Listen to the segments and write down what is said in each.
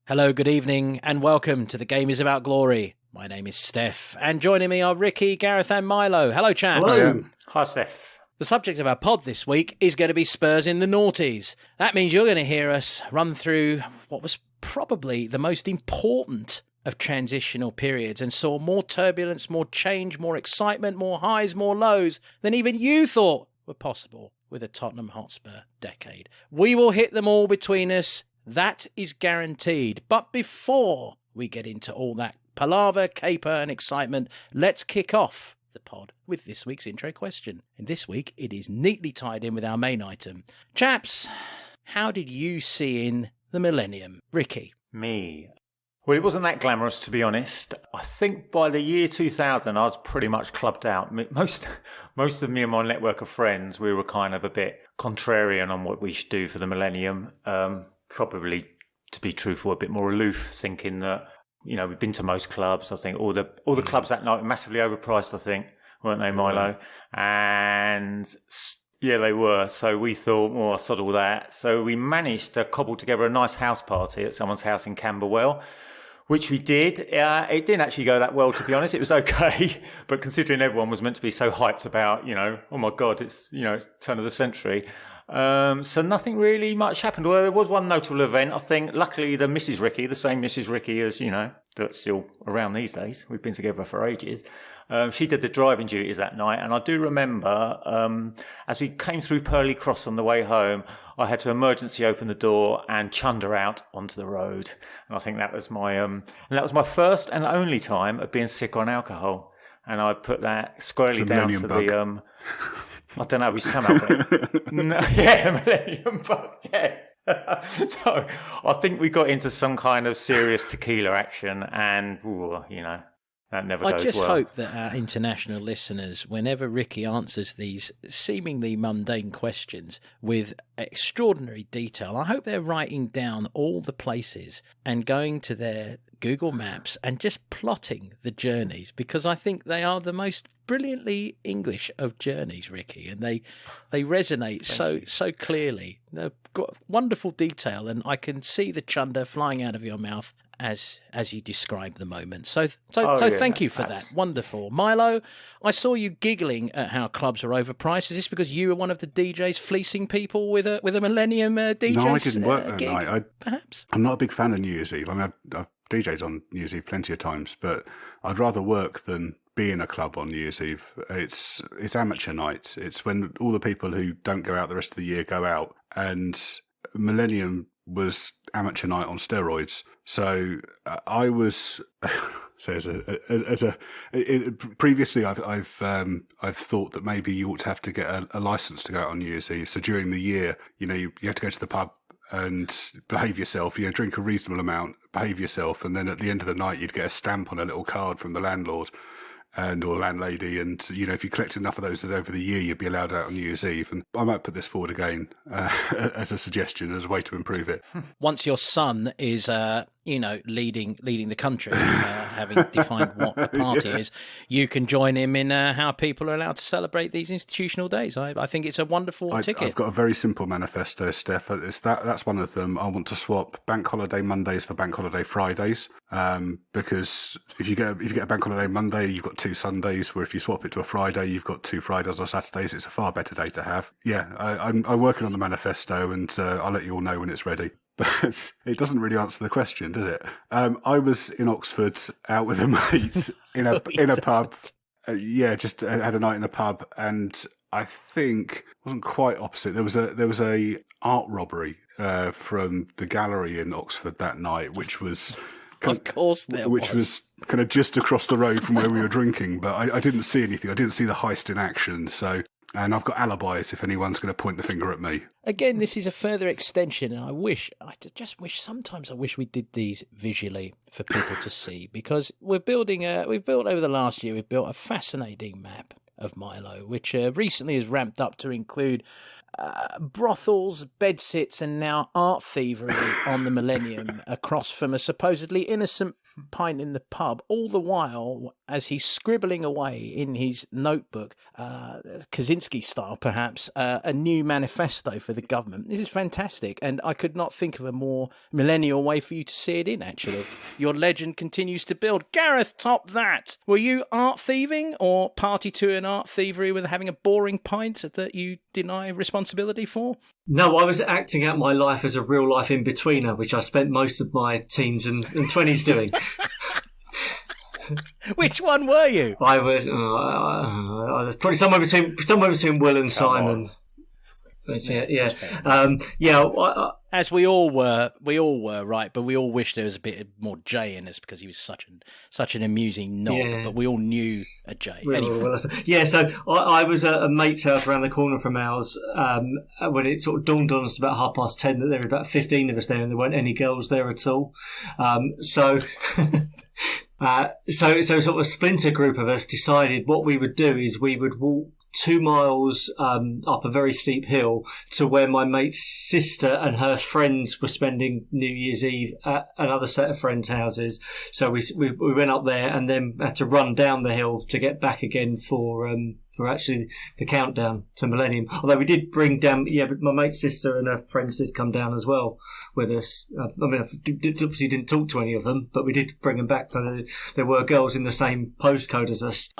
Hello, good evening, and welcome to The Game is About Glory. My name is Steff, and joining me are Ricky, Gareth, and Milo. Hello, chaps. Hello. Hi, Steff. The subject of our pod this week is going to be Spurs in the noughties. That means you're going to hear us run through what was probably the most important of transitional periods and saw more turbulence, more change, more excitement, more highs, more lows than even you thought were possible with a Tottenham Hotspur decade. We will hit them all between us. That is guaranteed. But before we get into all that palaver, caper and excitement, let's kick off the pod with this week's intro question. And this week it is neatly tied in with our main item. Chaps, how did you see in the millennium? Ricky? Me. Well, it wasn't that glamorous, to be honest. I think by the year 2000, I was pretty much clubbed out. Most of me and my network of friends, we were kind of a bit contrarian on what we should do for the millennium. Probably, to be truthful, a bit more aloof, thinking that, you know, we've been to most clubs. I think all the clubs that night were massively overpriced, I think, weren't they, Milo? And yeah, they were. So we thought, well, I sod all that. So we managed to cobble together a nice house party at someone's house in Camberwell, which we did. It didn't actually go that well, to be honest. It was okay, but considering everyone was meant to be so hyped about, you know, oh my God, it's turn of the century. So nothing really much happened. Although there was one notable event. I think, luckily, the Mrs. Ricky, the same Mrs. Ricky as, you know, that's still around these days. We've been together for ages. She did the driving duties that night. And I do remember, as we came through Purley Cross on the way home, I had to emergency open the door and chunder out onto the road. And I think that was my first and only time of being sick on alcohol. And I put that squarely down to the, I don't know, we somehow got it. No, yeah, the Millennium Bug, yeah. So I think we got into some kind of serious tequila action and, you know, that never goes well. I just hope that our international listeners, whenever Ricky answers these seemingly mundane questions with extraordinary detail, I hope they're writing down all the places and going to their Google Maps and just plotting the journeys, because I think they are the most brilliantly English of journeys, Ricky, and they resonate so clearly. They've got wonderful detail, and I can see the chunder flying out of your mouth as you describe the moment. So thank you for that. Wonderful. Milo, I saw you giggling at how clubs are overpriced. Is this because you were one of the DJs fleecing people with a Millennium DJ? No, I didn't work that gig, night. Perhaps. I'm not a big fan of New Year's Eve. I mean, I've DJed on New Year's Eve plenty of times, but I'd rather work than be in a club on New Year's Eve. It's amateur night. It's when all the people who don't go out the rest of the year go out, and Millennium was amateur night on steroids. So I was previously I've thought that maybe you ought to have to get a license to go out on New Year's Eve. So during the year, you know, you have to go to the pub and behave yourself, you know, drink a reasonable amount, behave yourself, and then at the end of the night you'd get a stamp on a little card from the landlord or landlady, and you know, if you collect enough of those over the year, you'd be allowed out on New Year's Eve. And I might put this forward again as a suggestion, as a way to improve it. Once your son is leading the country, having defined what a party is, you can join him in how people are allowed to celebrate these institutional days. I think it's a wonderful ticket. I've got a very simple manifesto, Steff. That's one of them. I want to swap bank holiday Mondays for bank holiday Fridays, because if you get a bank holiday Monday, you've got 2 Sundays, where if you swap it to a Friday, you've got 2 Fridays or Saturdays. It's a far better day to have. Yeah, I'm working on the manifesto, and I'll let you all know when it's ready. But it doesn't really answer the question, does it? I was in Oxford out with a mate in a pub. Just had a night in a pub, and I think it wasn't quite opposite. There was a art robbery from the gallery in Oxford that night, which was was kind of just across the road from where we were drinking. But I didn't see anything. I didn't see the heist in action. And I've got alibis if anyone's going to point the finger at me. Again, this is a further extension, and sometimes I wish we did these visually for people to see, because we've built over the last year, we've built a fascinating map of Milo, which recently has ramped up to include brothels, bedsits, and now art thievery on the Millennium across from a supposedly innocent pint in the pub, all the while as he's scribbling away in his notebook, Kaczynski style perhaps, a new manifesto for the government. This is fantastic, and I could not think of a more millennial way for you to see it in, actually. Your legend continues to build. Gareth, top that! Were you art thieving, or party to an art thievery with having a boring pint that you deny responsibility for? No, I was acting out my life as a real life in-betweener, which I spent most of my teens and 20s doing. Which one were you? I was probably somewhere between Will and Simon. As we all were, right? But we all wished there was a bit more Jay in us because he was such an amusing knob. Yeah. But we all knew a Jay. So I was at a mate's house around the corner from ours when it sort of dawned on us about 10:30 that there were about 15 of us there and there weren't any girls there at all. So sort of a splinter group of us decided what we would do is we would walk 2 miles up a very steep hill to where my mate's sister and her friends were spending New Year's Eve at another set of friends' houses. So we went up there and then had to run down the hill to get back again for actually the countdown to Millennium. Although we did bring down, but my mate's sister and her friends did come down as well with us. I obviously didn't talk to any of them, but we did bring them back. So there were girls in the same postcode as us.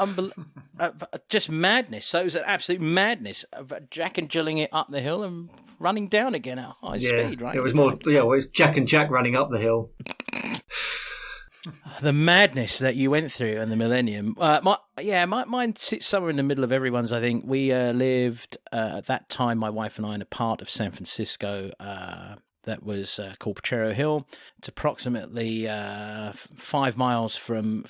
Just madness. So it was an absolute madness of Jack and Jilling it up the hill and running down again at high speed, right? It was more, it was Jack and Jack running up the hill. The madness that you went through in the Millennium. Mine sits somewhere in the middle of everyone's, I think. We lived, at that time, my wife and I, in a part of San Francisco that was called Potrero Hill. It's approximately 5 miles from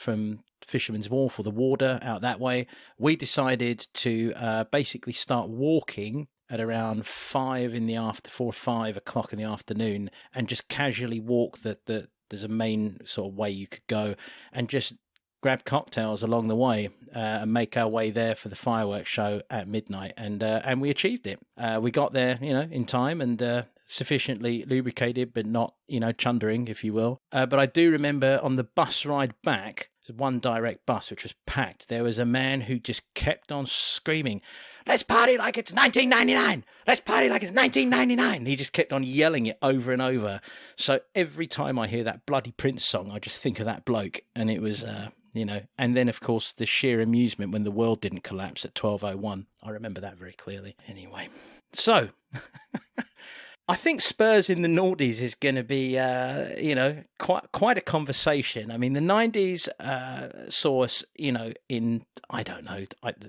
Fisherman's Wharf, or the Warder, out that way. We decided to basically start walking at around 4 or 5 o'clock in the afternoon and just casually walk there's a main sort of way you could go and just grab cocktails along the way and make our way there for the fireworks show at midnight. And we achieved it. We got there, in time and sufficiently lubricated, but not, chundering, if you will. But I do remember on the bus ride back, one direct bus, which was packed, there was a man who just kept on screaming, "Let's party like it's 1999! Let's party like it's 1999!" He just kept on yelling it over and over. So every time I hear that bloody Prince song, I just think of that bloke. And it was, and then, of course, the sheer amusement when the world didn't collapse at 12:01. I remember that very clearly. Anyway, so I think Spurs in the noughties is going to be, quite a conversation. I mean, the 90s saw us, in, I don't know,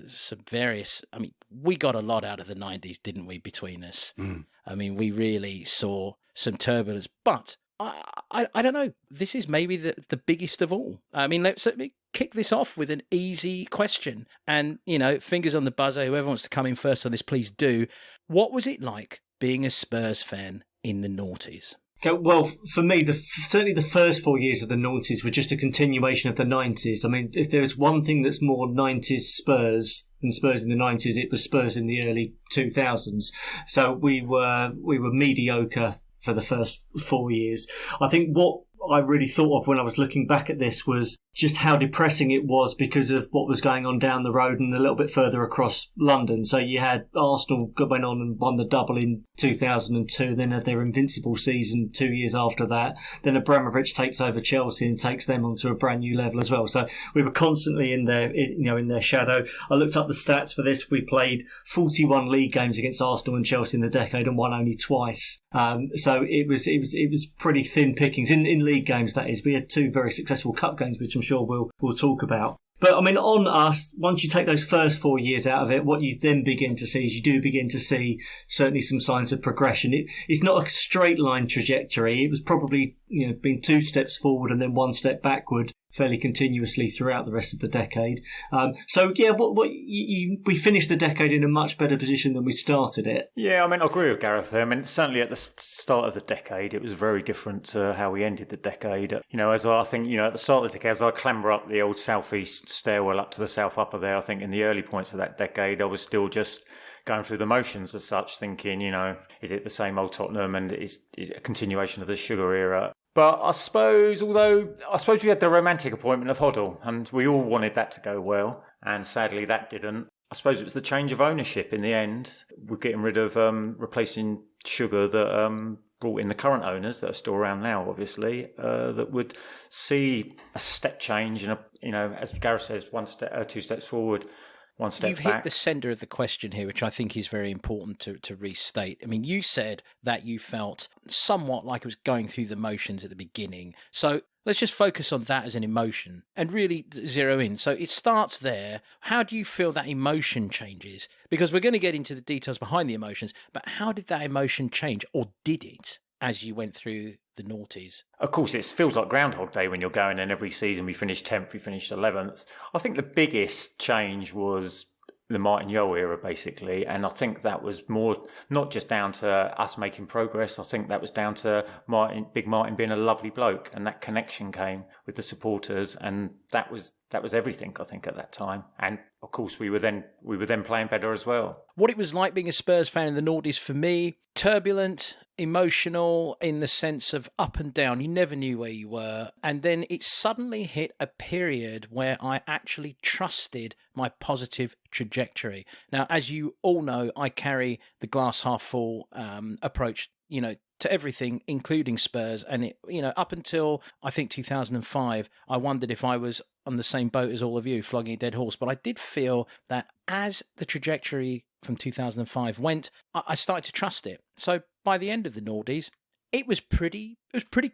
some various, we got a lot out of the 90s, didn't we, between us? Mm. I mean, we really saw some turbulence, but I don't know. This is maybe the biggest of all. I mean, let me kick this off with an easy question. And, fingers on the buzzer, whoever wants to come in first on this, please do. What was it like being a Spurs fan in the noughties? Okay, well, for me, certainly the first 4 years of the noughties were just a continuation of the 90s. I mean, if there's one thing that's more 90s Spurs than Spurs in the 90s, it was Spurs in the early 2000s. So we were mediocre for the first 4 years. I think what I really thought of when I was looking back at this was just how depressing it was because of what was going on down the road and a little bit further across London. So you had Arsenal went on and won the double in 2002, then had their invincible season 2 years after that. Then Abramovich takes over Chelsea and takes them onto a brand new level as well. So we were constantly in their shadow. I looked up the stats for this. We played 41 league games against Arsenal and Chelsea in the decade and won only twice. So it was pretty thin pickings in league games. That is, we had 2 very successful cup games, which I'm sure we'll talk about. But I mean, on us, once you take those first 4 years out of it, what you then begin to see is you do begin to see certainly some signs of progression. It's not a straight line trajectory. It was probably been 2 steps forward and then 1 step backward fairly continuously throughout the rest of the decade. We finished the decade in a much better position than we started it. Yeah, I agree with Gareth there. Certainly at the start of the decade, it was very different to how we ended the decade. As I think, at the start of the decade, as I clamber up the old southeast stairwell up to the south upper there, I think in the early points of that decade, I was still just going through the motions as such, thinking, is it the same old Tottenham and is it a continuation of the Sugar era? But I suppose we had the romantic appointment of Hoddle, and we all wanted that to go well, and sadly that didn't. I suppose it was the change of ownership in the end. We're getting rid of replacing Sugar that brought in the current owners that are still around now, obviously, that would see a step change and, as Gareth says, two steps forward, one step You've back. hit the centre of the question here, which I think is very important to restate. I mean, you said that you felt somewhat like it was going through the motions at the beginning. So let's just focus on that as an emotion and really zero in. So it starts there. How do you feel that emotion changes? Because we're going to get into the details behind the emotions, but how did that emotion change, or did it, as you went through the noughties? Of course, it feels like Groundhog Day when you're going, and every season we finished 10th, we finished 11th. I think the biggest change was the Martin Yeo era, basically, and I think that was more not just down to us making progress. I think that was down to Big Martin being a lovely bloke, and that connection came with the supporters, and that was everything, I think, at that time. And of course, we were then playing better as well. What it was like being a Spurs fan in the noughties for me: turbulent, emotional, in the sense of up and down. You never knew where you were. And then it suddenly hit a period where I actually trusted my positive trajectory. Now, as you all know, I carry the glass half full approach, to everything, including Spurs. And it, up until I think 2005, I wondered if I was on the same boat as all of you, flogging a dead horse. But I did feel that as the trajectory from 2005 went, I started to trust it. So by the end of the noughties, it was pretty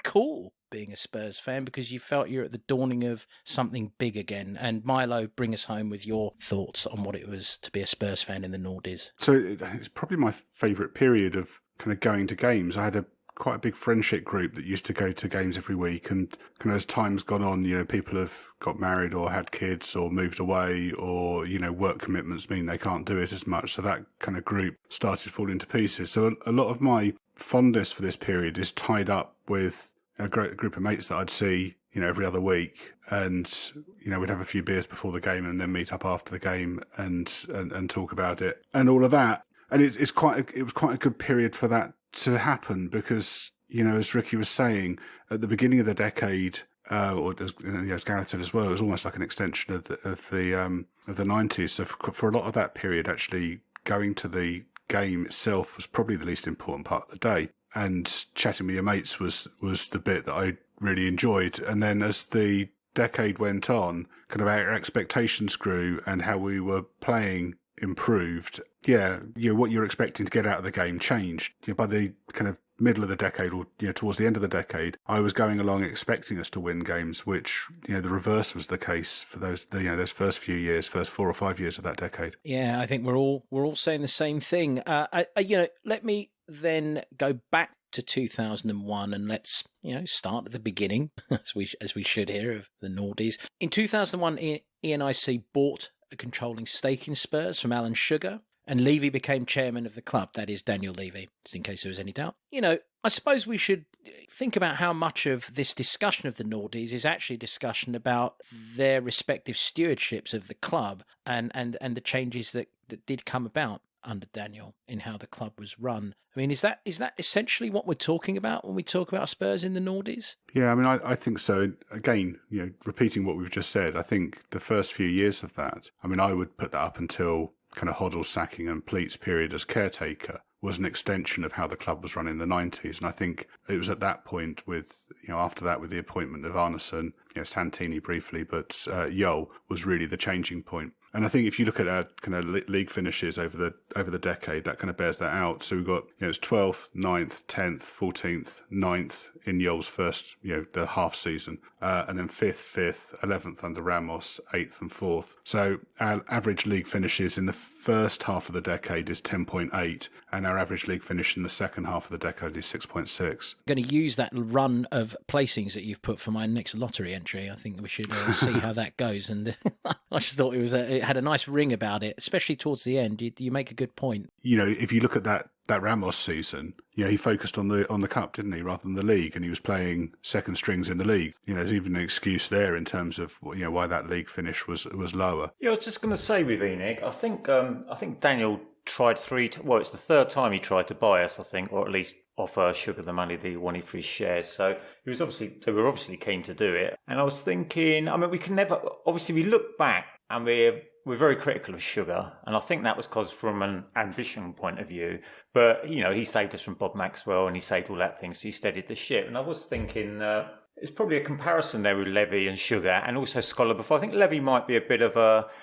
cool being a Spurs fan, because you felt you're at the dawning of something big again. And Milo, bring us home with your thoughts on what it was to be a Spurs fan in the noughties. So it's probably my favourite period of kind of going to games. I had quite a big friendship group that used to go to games every week, and kind of as time's gone on, people have got married or had kids or moved away, or work commitments mean they can't do it as much, so that kind of group started falling to pieces. So a lot of my fondness for this period is tied up with a group of mates that I'd see every other week, and we'd have a few beers before the game and then meet up after the game and talk about it and all of that. And it was quite a good period for that to happen, because as Ricky was saying, at the beginning of the decade, or as Gareth said as well, it was almost like an extension of the 90s. So for a lot of that period, actually going to the game itself was probably the least important part of the day, and chatting with your mates was the bit that I really enjoyed. And then as the decade went on, kind of our expectations grew and how we were playing improved. What you're expecting to get out of the game changed. By the kind of middle of the decade, or towards the end of the decade, I was going along expecting us to win games, which the reverse was the case for those first few years, first 4 or 5 years of that decade. Yeah, I think we're all saying the same thing. Let me then go back to 2001 and let's start at the beginning, as we should here, of the noughties. In 2001, ENIC bought a controlling stake in Spurs from Alan Sugar, and Levy became chairman of the club. That is Daniel Levy, just in case there was any doubt. I suppose we should think about how much of this discussion of the noughties is actually a discussion about their respective stewardships of the club and the changes that did come about under Daniel in how the club was run. I mean, is that essentially what we're talking about when we talk about Spurs in the noughties? Yeah, I mean, I think so. Again, repeating what we've just said, I think the first few years of that, I mean, I would put that up until kind of Hoddle's sacking and Pleat's period as caretaker was an extension of how the club was run in the 90s. And I think it was at that point with, after that, with the appointment of Arneson, Santini briefly, but Yeo was really the changing point. And I think if you look at our kind of league finishes over the decade, that kind of bears that out. So we've got, it's 12th, 9th, 10th, 14th, 9th in Yoel's first, the half season, and then 5th, 11th under Ramos, 8th and 4th. So our average league finishes in the first half of the decade is 10.8, and our average league finish in the second half of the decade is 6.6. I'm going to use that run of placings that you've put for my next lottery entry. I think we should see how that goes. And I just thought it had a nice ring about it, especially towards the end. You make a good point. If you look at that Ramos season, he focused on the cup, didn't he, rather than the league, and he was playing second strings in the league. There's even an excuse there in terms of why that league finish was lower. Yeah, I was just going to say with Enoch, I think Daniel tried it's the third time he tried to buy us, I think, or at least offer Sugar the money that he wanted for his shares. So they were obviously keen to do it. And I was thinking, I mean, we can never, obviously we look back and we're very critical of Sugar, and I think that was because from an ambition point of view. But, he saved us from Bob Maxwell and he saved all that thing, so he steadied the ship. And I was thinking, it's probably a comparison there with Levy and Sugar, and also Scholar before. I think Levy might be a bit of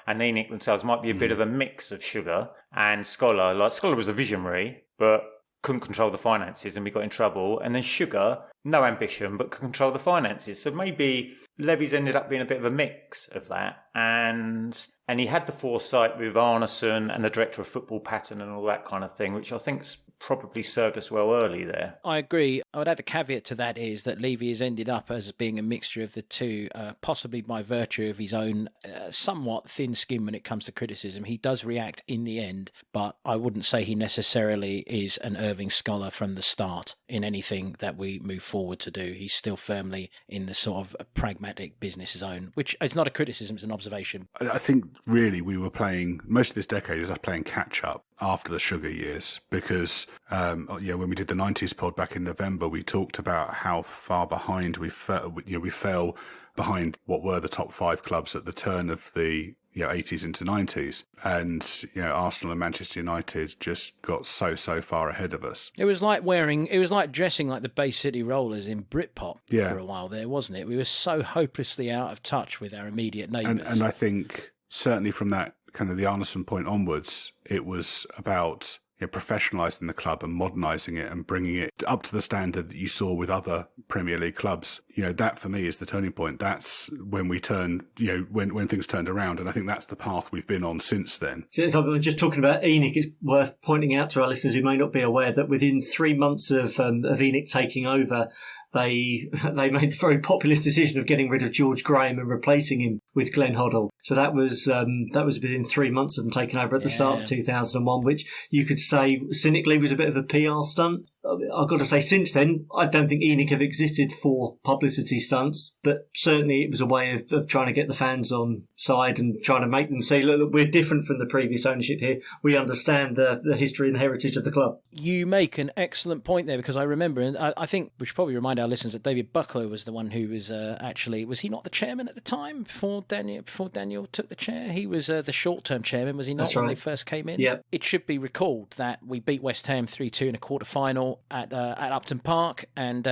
and ENIC themselves might be a bit of a mix of Sugar and Scholar. Like, Scholar was a visionary, but couldn't control the finances and we got in trouble. And then Sugar, no ambition, but could control the finances. So maybe Levy's ended up being a bit of a mix of that. And he had the foresight with Arneson and the director of football Patton and all that kind of thing, which I think's probably served us well early there. I agree. I would add the caveat to that is that Levy has ended up as being a mixture of the two, possibly by virtue of his own somewhat thin skin when it comes to criticism. He does react in the end, but I wouldn't say he necessarily is an Irving Scholar from the start in anything that we move forward to do. He's still firmly in the sort of pragmatic business zone, which is not a criticism, it's an observation. I think really we were playing, most of this decade is us playing catch up after the Sugar years, because when we did the 90s pod back in November, we talked about how far behind we fell behind what were the top 5 clubs at the turn of the 80s into 90s, and Arsenal and Manchester United just got so far ahead of us. It was like dressing like the Bay City Rollers in Britpop for a while there, wasn't it? We were so hopelessly out of touch with our immediate neighbours. And I think certainly from that kind of the Arneson point onwards, it was about professionalising the club and modernising it and bringing it up to the standard that you saw with other Premier League clubs. That for me is the turning point. That's when we turned, when things turned around. And I think that's the path we've been on since then. So just talking about ENIC, it's worth pointing out to our listeners who may not be aware that within 3 months of ENIC taking over, they made the very populist decision of getting rid of George Graham and replacing him with Glenn Hoddle. So that was within 3 months of them taking over at the start of 2001, which you could say cynically was a bit of a PR stunt. I've got to say, since then, I don't think ENIC have existed for publicity stunts, but certainly it was a way of trying to get the fans on side and trying to make them say, look, we're different from the previous ownership here. We understand the history and the heritage of the club. You make an excellent point there, because I remember, and I think we should probably remind our listeners that David Buckler was the one who was was he not the chairman at the time before Daniel took the chair? He was the short-term chairman, was he not, when they first came in? Yeah. It should be recalled that we beat West Ham 3-2 in a quarter-final at Upton Park, and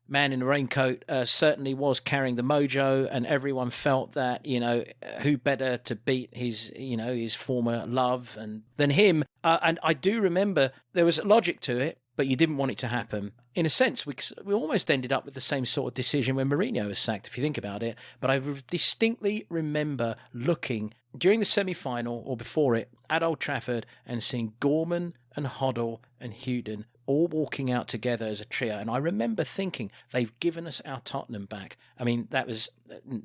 man in the raincoat certainly was carrying the mojo, and everyone felt that who better to beat his former love than him. And I do remember there was logic to it, but you didn't want it to happen. In a sense, we almost ended up with the same sort of decision when Mourinho was sacked, if you think about it. But I distinctly remember looking during the semi-final or before it at Old Trafford and seeing Gorman and Hoddle and Houghton all walking out together as a trio. And I remember thinking, they've given us our Tottenham back. I mean, that was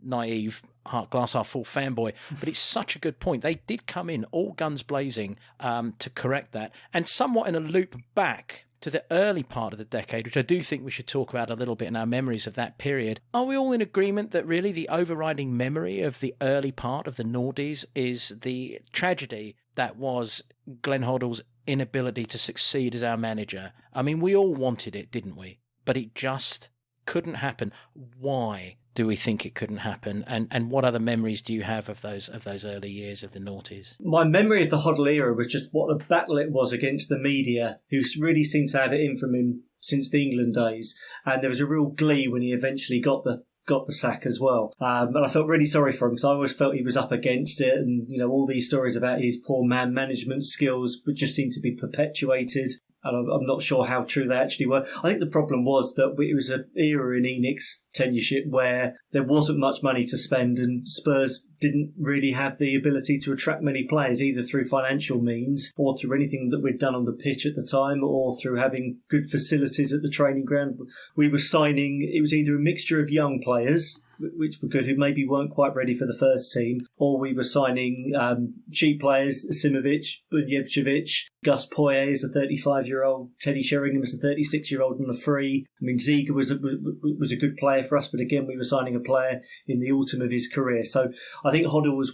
naive, glass half full fanboy, but it's such a good point. They did come in all guns blazing to correct that. And somewhat in a loop back to the early part of the decade, which I do think we should talk about a little bit in our memories of that period. Are we all in agreement that really the overriding memory of the early part of the noughties is the tragedy that was Glenn Hoddle's inability to succeed as our manager? I mean, we all wanted it, didn't we? But it just couldn't happen. Why do we think it couldn't happen? And what other memories do you have of those early years of the noughties? My memory of the Hoddle era was just what a battle it was against the media, who really seemed to have it in from him since the England days. And there was a real glee when he eventually got the sack as well. And I felt really sorry for him, because I always felt he was up against it, and all these stories about his poor man management skills would just seem to be perpetuated. And I'm not sure how true they actually were. I think the problem was that it was an era in ENIC's tenureship where there wasn't much money to spend, and Spurs didn't really have the ability to attract many players, either through financial means or through anything that we'd done on the pitch at the time, or through having good facilities at the training ground. We were signing, it was either a mixture of young players, which were good, who maybe weren't quite ready for the first team, or we were signing cheap players, Simovic, Bunjevcevic, Gus Poyet is a 35-year-old, Teddy Sheringham is a 36-year-old on the free. I mean, Ziege was a good player for us, but again, we were signing a player in the autumn of his career. So I think Hoddle was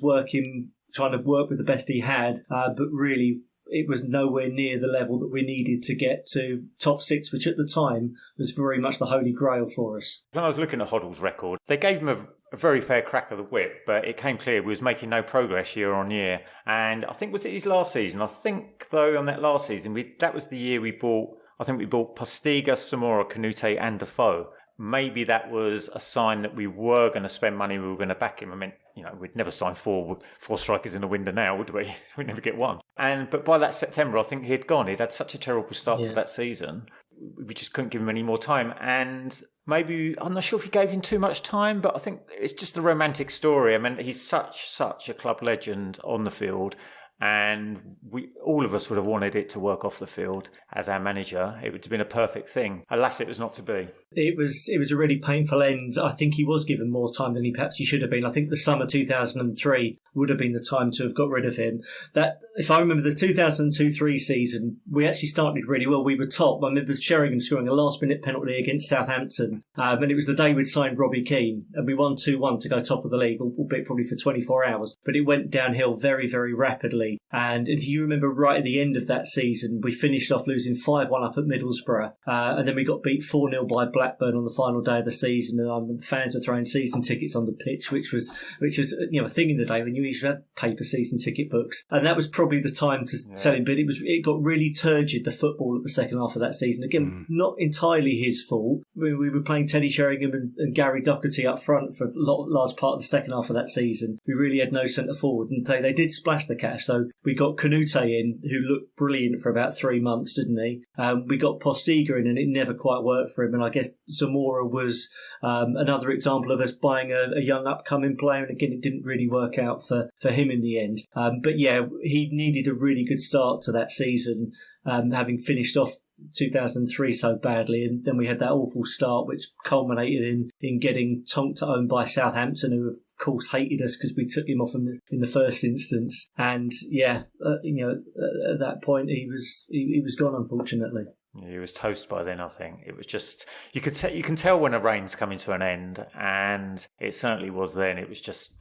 trying to work with the best he had, but really it was nowhere near the level that we needed to get to top 6, which at the time was very much the holy grail for us. When I was looking at Hoddle's record, they gave him a very fair crack of the whip, but it came clear we was making no progress year on year. And I think, was it his last season? I think, though, on that last season, that was the year we bought Postiga, Samora, Canute and Defoe. Maybe that was a sign that we were going to spend money, we were going to back him. I mean, we'd never sign four strikers in a window now, would we? We'd never get one. But by that September, I think he'd gone. He'd had such a terrible start to that season. We just couldn't give him any more time. And maybe, I'm not sure if he gave him too much time, but I think it's just a romantic story. I mean, he's such a club legend on the field. And all of us would have wanted it to work off the field as our manager. It would have been a perfect thing. Alas, it was not to be. It was a really painful end. I think he was given more time than he should have been. I think the summer 2003 would have been the time to have got rid of him. That, if I remember the 2002-03 season, we actually started really well. We were top. I remember Sheringham scoring a last-minute penalty against Southampton. And it was the day we'd signed Robbie Keane. And we won 2-1 to go top of the league, albeit probably for 24 hours. But it went downhill very, very rapidly. And if you remember right at the end of that season, we finished off losing 5-1 up at Middlesbrough. And then we got beat 4-0 by Blackburn on the final day of the season. And fans were throwing season tickets on the pitch, which was a thing in the day when you used to have paper season ticket books. And that was probably the time to tell him. But it got really turgid, the football, at the second half of that season. Again, not entirely his fault. We were playing Teddy Sheringham and Gary Doherty up front for a large part of the second half of that season. We really had no centre forward. And they did splash the cash. So we got Canute in, who looked brilliant for about 3 months, didn't he? We got Postiga in, and it never quite worked for him. And I guess Zamora was another example of us buying a young upcoming player. And again, it didn't really work out for him in the end. But yeah, he needed a really good start to that season, having finished off 2003 so badly, and then we had that awful start which culminated in getting tonked at home by Southampton, who of course hated us because we took him off in the first instance. And at that point he was gone, unfortunately. He was toast by then, I think. It was just, you can tell when a reign's coming to an end, and it certainly was then. It was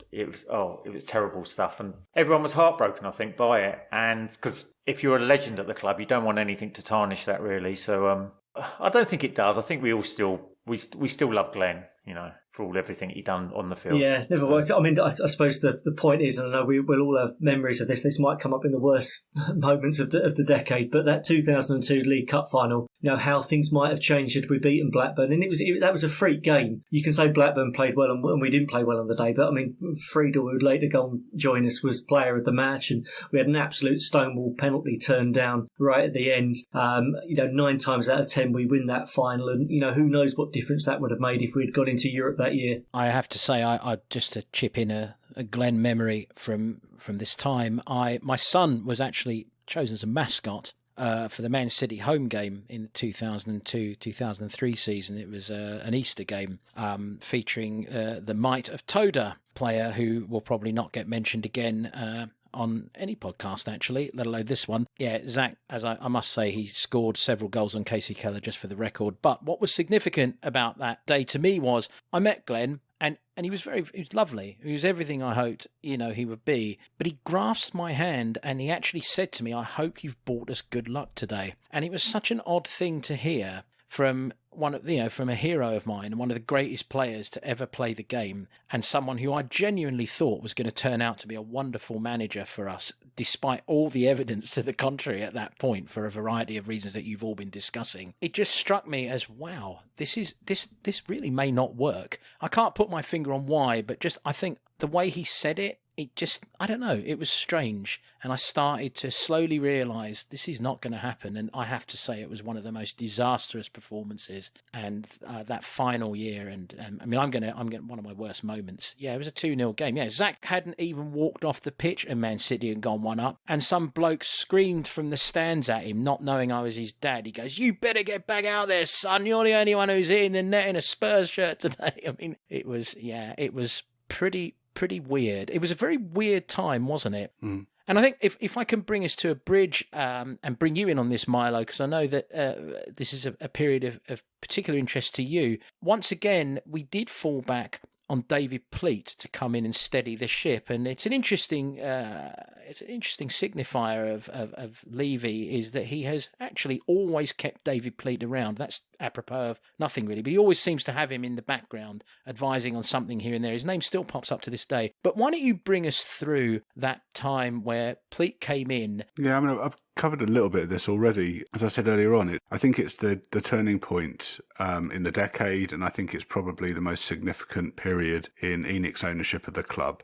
terrible stuff, and everyone was heartbroken, I think, by it. And because if you're a legend at the club, you don't want anything to tarnish that, really. So I don't think it does. I think we all still love Glenn, for everything he done on the field. Yeah, never worked. I mean, I suppose the point is, and I know we'll all have memories of this. This might come up in the worst moments of the decade, but that 2002 League Cup final, how things might have changed had we beaten Blackburn, and that was a freak game. You can say Blackburn played well and we didn't play well on the day, but I mean, Friedel, who would later go and join us, was player of the match, and we had an absolute stonewall penalty turned down right at the end. 9 times out of 10 we win that final, and who knows what difference that would have made if we'd gone into Europe that year. I have to say, I just to chip in a Glenn memory from this time. My son was actually chosen as a mascot for the Man City home game in the 2002-2003 season. It was an Easter game featuring the Might of Toda player, who will probably not get mentioned again on any podcast, actually, let alone this one. Yeah, Zach, as I must say, he scored several goals on Casey Keller, just for the record. But what was significant about that day to me was I met Glenn, and he was lovely. He was everything I hoped, he would be. But he grasped my hand and he actually said to me, "I hope you've brought us good luck today." And it was such an odd thing to hear from from a hero of mine and one of the greatest players to ever play the game, and someone who I genuinely thought was going to turn out to be a wonderful manager for us, despite all the evidence to the contrary at that point, for a variety of reasons that you've all been discussing. It just struck me as, wow, this really may not work. I can't put my finger on why, but just I think the way he said it, I don't know, it was strange. And I started to slowly realise this is not going to happen. And I have to say it was one of the most disastrous performances. And that final year, and I'm getting one of my worst moments. Yeah, it was a 2-0 game. Yeah, Zach hadn't even walked off the pitch and Man City had gone 1-up. And some bloke screamed from the stands at him, not knowing I was his dad. He goes, "You better get back out there, son. You're the only one who's in the net in a Spurs shirt today." I mean, it was pretty weird. It was a very weird time, wasn't it? Mm. And I think if I can bring us to a bridge and bring you in on this, Milo, because I know that this is a period of particular interest to you. Once again, we did fall back on David Pleat to come in and steady the ship. And it's an interesting it's an interesting signifier of Levy is that he has actually always kept David Pleat around. That's apropos of nothing really, but he always seems to have him in the background advising on something here and there. His name still pops up to this day. But why don't you bring us through that time where Pleat came in? Yeah, I mean, I've covered a little bit of this already. As I said earlier on, I think it's the turning point in the decade, and I think it's probably the most significant period in ENIC's ownership of the club,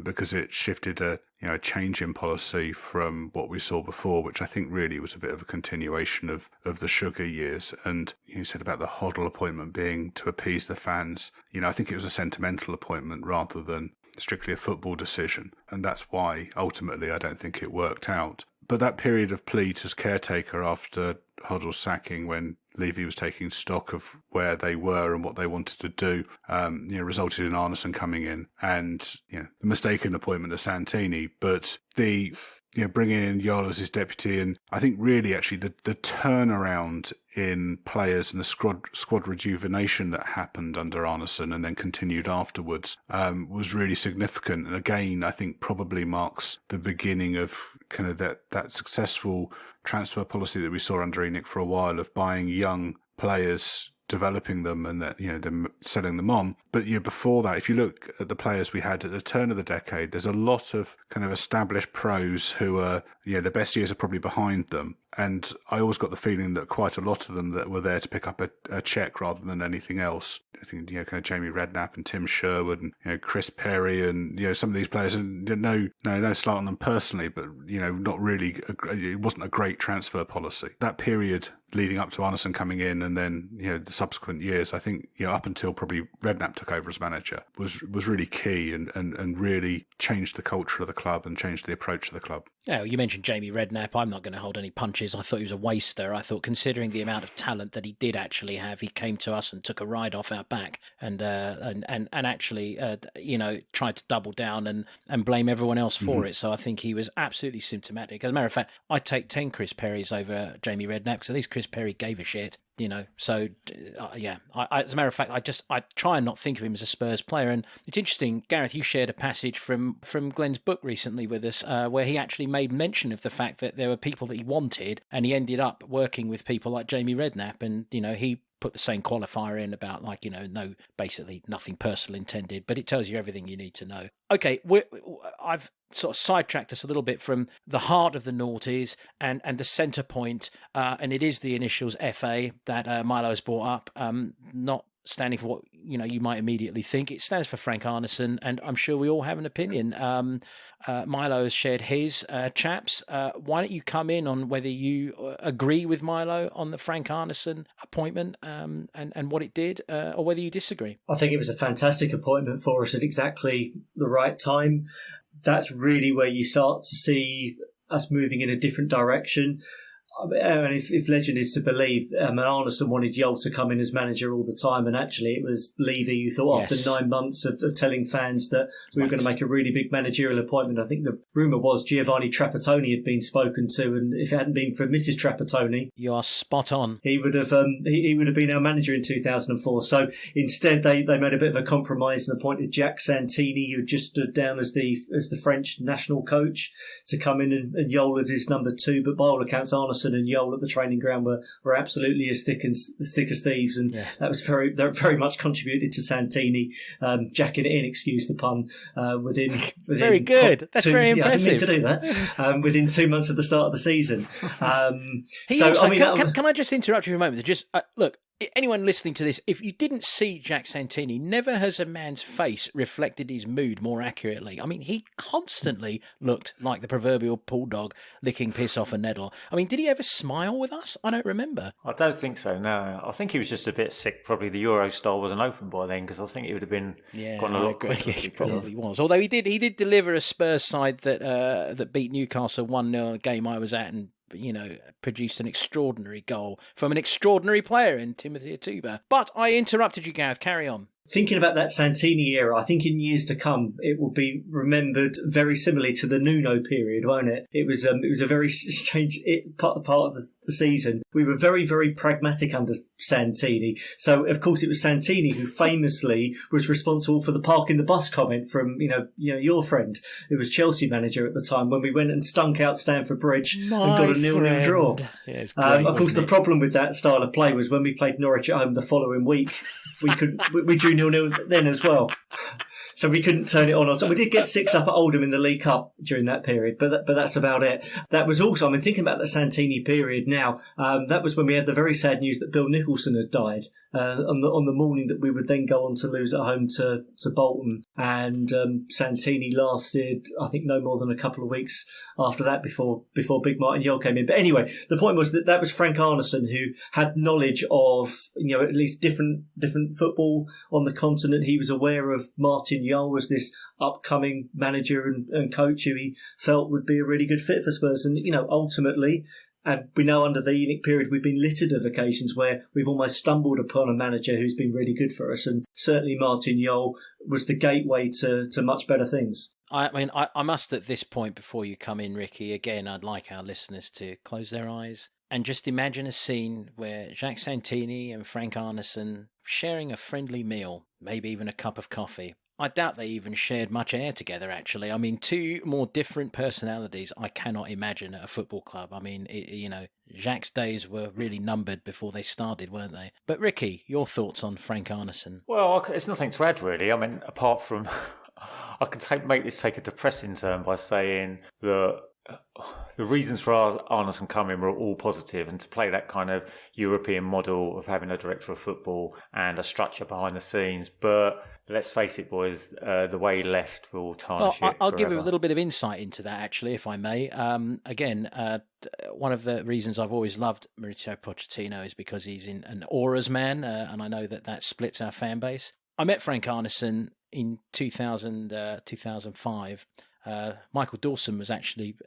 because it shifted a change in policy from what we saw before, which I think really was a bit of a continuation of the Sugar years. And you said about the Hoddle appointment being to appease the fans. I think it was a sentimental appointment rather than strictly a football decision. And that's why ultimately I don't think it worked out. But that period of Pleat as caretaker after Hoddle's sacking, when Levy was taking stock of where they were and what they wanted to do, resulted in Arneson coming in and the mistaken appointment of Santini. But the bringing in Yol as his deputy, and I think really actually the turnaround in players and the squad rejuvenation that happened under Arneson and then continued afterwards was really significant. And again, I think probably marks the beginning of kind of that successful transfer policy that we saw under ENIC for a while of buying young players, developing them, and them selling them on. But before that, if you look at the players we had at the turn of the decade, there's a lot of kind of established pros who are the best years are probably behind them. And I always got the feeling that quite a lot of them that were there to pick up a check rather than anything else. I think kind of Jamie Redknapp and Tim Sherwood and Chris Perry and some of these players, and no slight on them personally, but not really. It wasn't a great transfer policy. That period leading up to Arneson coming in, and then the subsequent years, I think up until probably Redknapp took over as manager, was really key and really changed the culture of the club and changed the approach of the club. Oh, you mentioned Jamie Redknapp. I'm not going to hold any punches. I thought he was a waster. I thought, considering the amount of talent that he did actually have, he came to us and took a ride off our back and actually tried to double down and blame everyone else for it. So I think he was absolutely symptomatic. As a matter of fact, I'd take 10 Chris Perrys over Jamie Redknapp, because at least Chris Perry gave a shit. So as a matter of fact, I try and not think of him as a Spurs player. And it's interesting, Gareth, you shared a passage from Glenn's book recently with us, where he actually made mention of the fact that there were people that he wanted, and he ended up working with people like Jamie Redknapp, and he put the same qualifier in about no, basically nothing personal intended, but it tells you everything you need to know. Okay, I've sort of sidetracked us a little bit from the heart of the noughties and the centre point, and it is the initials FA that Milo has brought up, not standing for what you might immediately think. It stands for Frank Arneson, and I'm sure we all have an opinion. Milo has shared his, chaps. Why don't you come in on whether you agree with Milo on the Frank Arneson appointment and what it did, or whether you disagree? I think it was a fantastic appointment for us at exactly the right time. That's really where you start to see us moving in a different direction. And if legend is to believe, Arneson wanted Yol to come in as manager all the time, and actually it was Levy who thought, after 9 months of telling fans that we were going to make a really big managerial appointment. I think the rumour was Giovanni Trapattoni had been spoken to, and if it hadn't been for Mrs. Trapattoni, you are spot on, he would have he would have been our manager in 2004. So instead they made a bit of a compromise and appointed Jacques Santini, who just stood down as the French national coach, to come in, and Yol as his number two. But by all accounts, Arneson and Yol at the training ground were absolutely as thick as thieves, and that was very much contributed to Santini jacking it in, excuse the pun, within very good. That's very impressive. I didn't mean to do that. Within 2 months of the start of the season. Can I just interrupt you for a moment? Just look. Anyone listening to this, if you didn't see Jacques Santini, never has a man's face reflected his mood more accurately. I mean, he constantly looked like the proverbial bulldog licking piss off a nettle. I mean, did he ever smile with us? I don't remember. I don't think so, no. I think he was just a bit sick. Probably the Eurostar wasn't open by then, because I think it would have been gone a lot quicker. He probably was. Although he did deliver a Spurs side that beat Newcastle 1-0, a game I was at, and produced an extraordinary goal from an extraordinary player in Timothy Atuba. But I interrupted you, Gareth. Carry on. Thinking about that Santini era, I think in years to come it will be remembered very similarly to the Nuno period, won't it? It was a very strange part of season. We were very, very pragmatic under Santini. So, of course, it was Santini who famously was responsible for the parking the bus comment from, your friend, who was Chelsea manager at the time, when we went and stunk out Stamford Bridge and got a 0-0 draw. Yeah, it's great, of course, the problem with that style of play was when we played Norwich at home the following week, we drew 0-0 then as well. So we couldn't turn it on. We did get 6 up at Oldham in the League Cup during that period, but that's about it. That was also, thinking about the Santini period now, that was when we had the very sad news that Bill Nicholson had died on the morning that we would then go on to lose at home to Bolton. And Santini lasted, I think, no more than a couple of weeks after that before Big Martin Yole came in. But anyway, the point was that was Frank Arneson, who had knowledge of, at least different football on the continent. He was aware of Martin Yole as this upcoming manager and coach who he felt would be a really good fit for Spurs. And, ultimately, and we know under the ENIC period we've been littered of occasions where we've almost stumbled upon a manager who's been really good for us. And certainly Martin Yole was the gateway to much better things. I must at this point, before you come in, Ricky, again, I'd like our listeners to close their eyes and just imagine a scene where Jacques Santini and Frank Arneson sharing a friendly meal, maybe even a cup of coffee. I doubt they even shared much air together, actually. Two more different personalities I cannot imagine at a football club. Jacques' days were really numbered before they started, weren't they? But Ricky, your thoughts on Frank Arneson? Well, there's nothing to add, really. Apart from I can make a depressing turn by saying that the reasons for Arneson coming were all positive, and to play that kind of European model of having a director of football and a structure behind the scenes. But let's face it, boys, the way he left will tarnish it. I'll give you a little bit of insight into that, actually, if I may. One of the reasons I've always loved Mauricio Pochettino is because he's an auras man, and I know that splits our fan base. I met Frank Arneson in 2005. Michael Dawson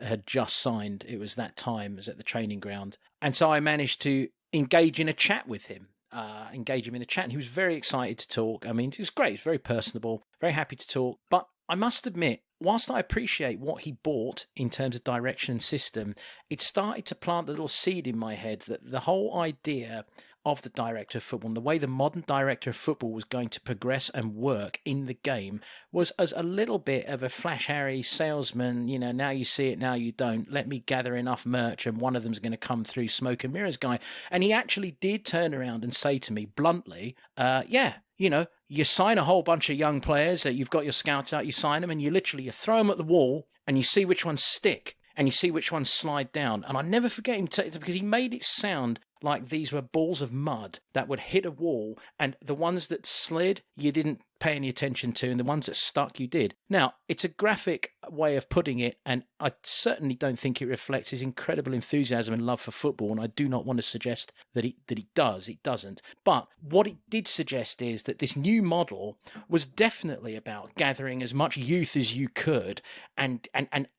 had just signed. It was that time, it was at the training ground. And so I managed to engage in a chat with him. And he was very excited to talk. He was great. He was very personable, very happy to talk. But I must admit, whilst I appreciate what he brought in terms of direction and system, it started to plant a little seed in my head that the whole idea of the director of football and the way the modern director of football was going to progress and work in the game was as a little bit of a Flash Harry salesman, now you see it, now you don't. Let me gather enough merch and one of them's going to come through, smoke and mirrors guy. And he actually did turn around and say to me bluntly, you sign a whole bunch of young players that you've got your scouts out, you sign them and you throw them at the wall and you see which ones stick and you see which ones slide down. And I never forget him because he made it sound like these were balls of mud that would hit a wall, and the ones that slid you didn't pay any attention to, and the ones that stuck you did. Now, it's a graphic way of putting it, and I certainly don't think it reflects his incredible enthusiasm and love for football, and I do not want to suggest that it does. It doesn't. But what it did suggest is that this new model was definitely about gathering as much youth as you could and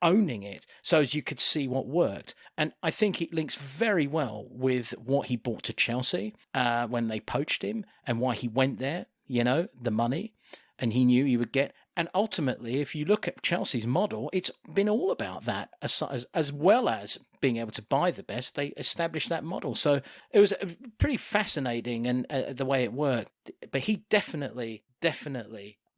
owning it so as you could see what worked. And I think it links very well with what he brought to Chelsea when they poached him and why he went there, the money, and he knew he would get. And ultimately, if you look at Chelsea's model, it's been all about that, as well as being able to buy the best. They established that model. So it was pretty fascinating and the way it worked. But he definitely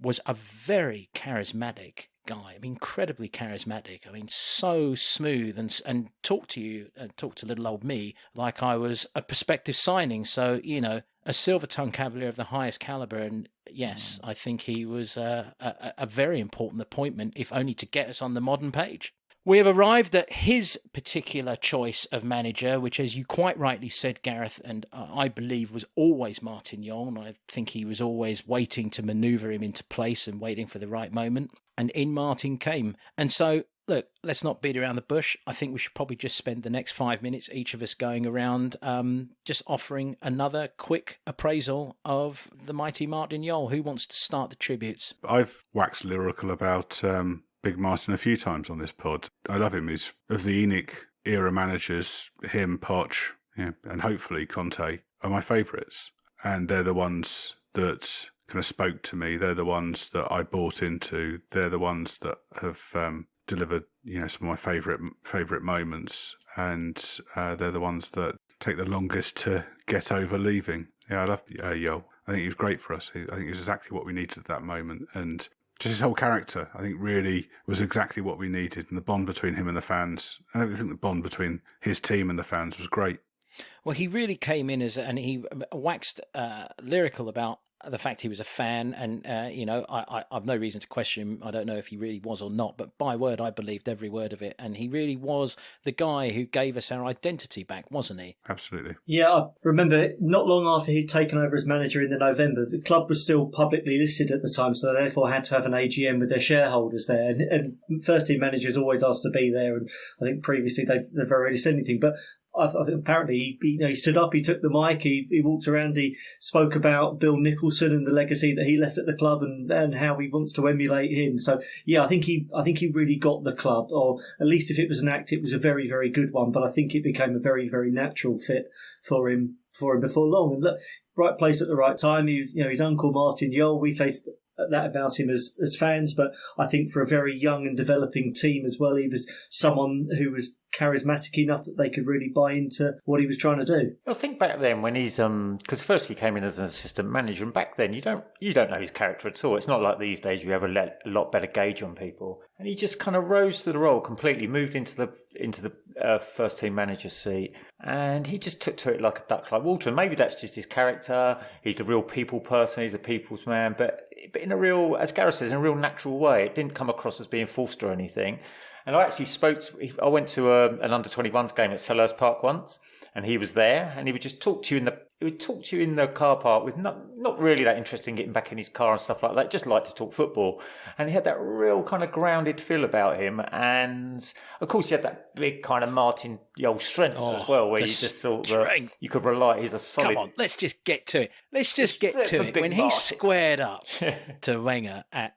was a very charismatic guy. Incredibly charismatic. So smooth and talked to little old me like I was a prospective signing. So, a silver-tongued cavalier of the highest caliber. And yes, I think he was a very important appointment, if only to get us on the modern page. We have arrived at his particular choice of manager, which, as you quite rightly said, Gareth, and I believe was always Martin Yole. And I think he was always waiting to manoeuvre him into place and waiting for the right moment. And in Martin came. And so, look, let's not beat around the bush. I think we should probably just spend the next 5 minutes, each of us going around, just offering another quick appraisal of the mighty Martin Yole. Who wants to start the tributes? I've waxed lyrical about Big Martin a few times on this pod. I love him. He's of the ENIC era managers, him, Poch, and hopefully Conte are my favourites. And they're the ones that kind of spoke to me. They're the ones that I bought into. They're the ones that have delivered, some of my favourite moments, and they're the ones that take the longest to get over leaving. Yeah, I love Yo. I think he was great for us. I think he was exactly what we needed at that moment, and just his whole character, I think, really was exactly what we needed. And the bond between him and the fans, I think the bond between his team and the fans was great. Well, he really came in and he waxed lyrical about the fact he was a fan, and I've no reason to question him. I don't know if he really was or not, but by word, I believed every word of it, and he really was the guy who gave us our identity back, wasn't he? Absolutely. Yeah, I remember not long after he'd taken over as manager in the November, the club was still publicly listed at the time, so they therefore had to have an AGM with their shareholders there, and first team managers always asked to be there, and I think previously they've never really said anything, but apparently he stood up, he took the mic, he walked around, he spoke about Bill Nicholson and the legacy that he left at the club and how he wants to emulate him. So yeah, I think he really got the club, or at least if it was an act, it was a very, very good one. But I think it became a very, very natural fit for him before long. And look, right place at the right time. His uncle Martin Yole, we say that about him as fans, but I think for a very young and developing team as well, he was someone who was charismatic enough that they could really buy into what he was trying to do. I think back then when he's because first he came in as an assistant manager, and back then you don't know his character at all. It's not like these days you have a lot better gauge on people, and he just kind of rose to the role completely, moved into the first team manager seat, and he just took to it like a duck like water. And maybe that's just his character. He's a real people person. He's a people's man, but in a real, as Gareth says, in a real natural way. It didn't come across as being forced or anything. And I actually I went to an under-21s game at Selhurst Park once, and he was there, and he would just talk to you in the car park with not really that interested in getting back in his car and stuff like that, just like to talk football. And he had that real kind of grounded feel about him, and of course he had that big kind of Martin Yole strength as well, where you just thought that you could rely. He's a solid. Come on, let's just get to it. When he squared up to Wenger at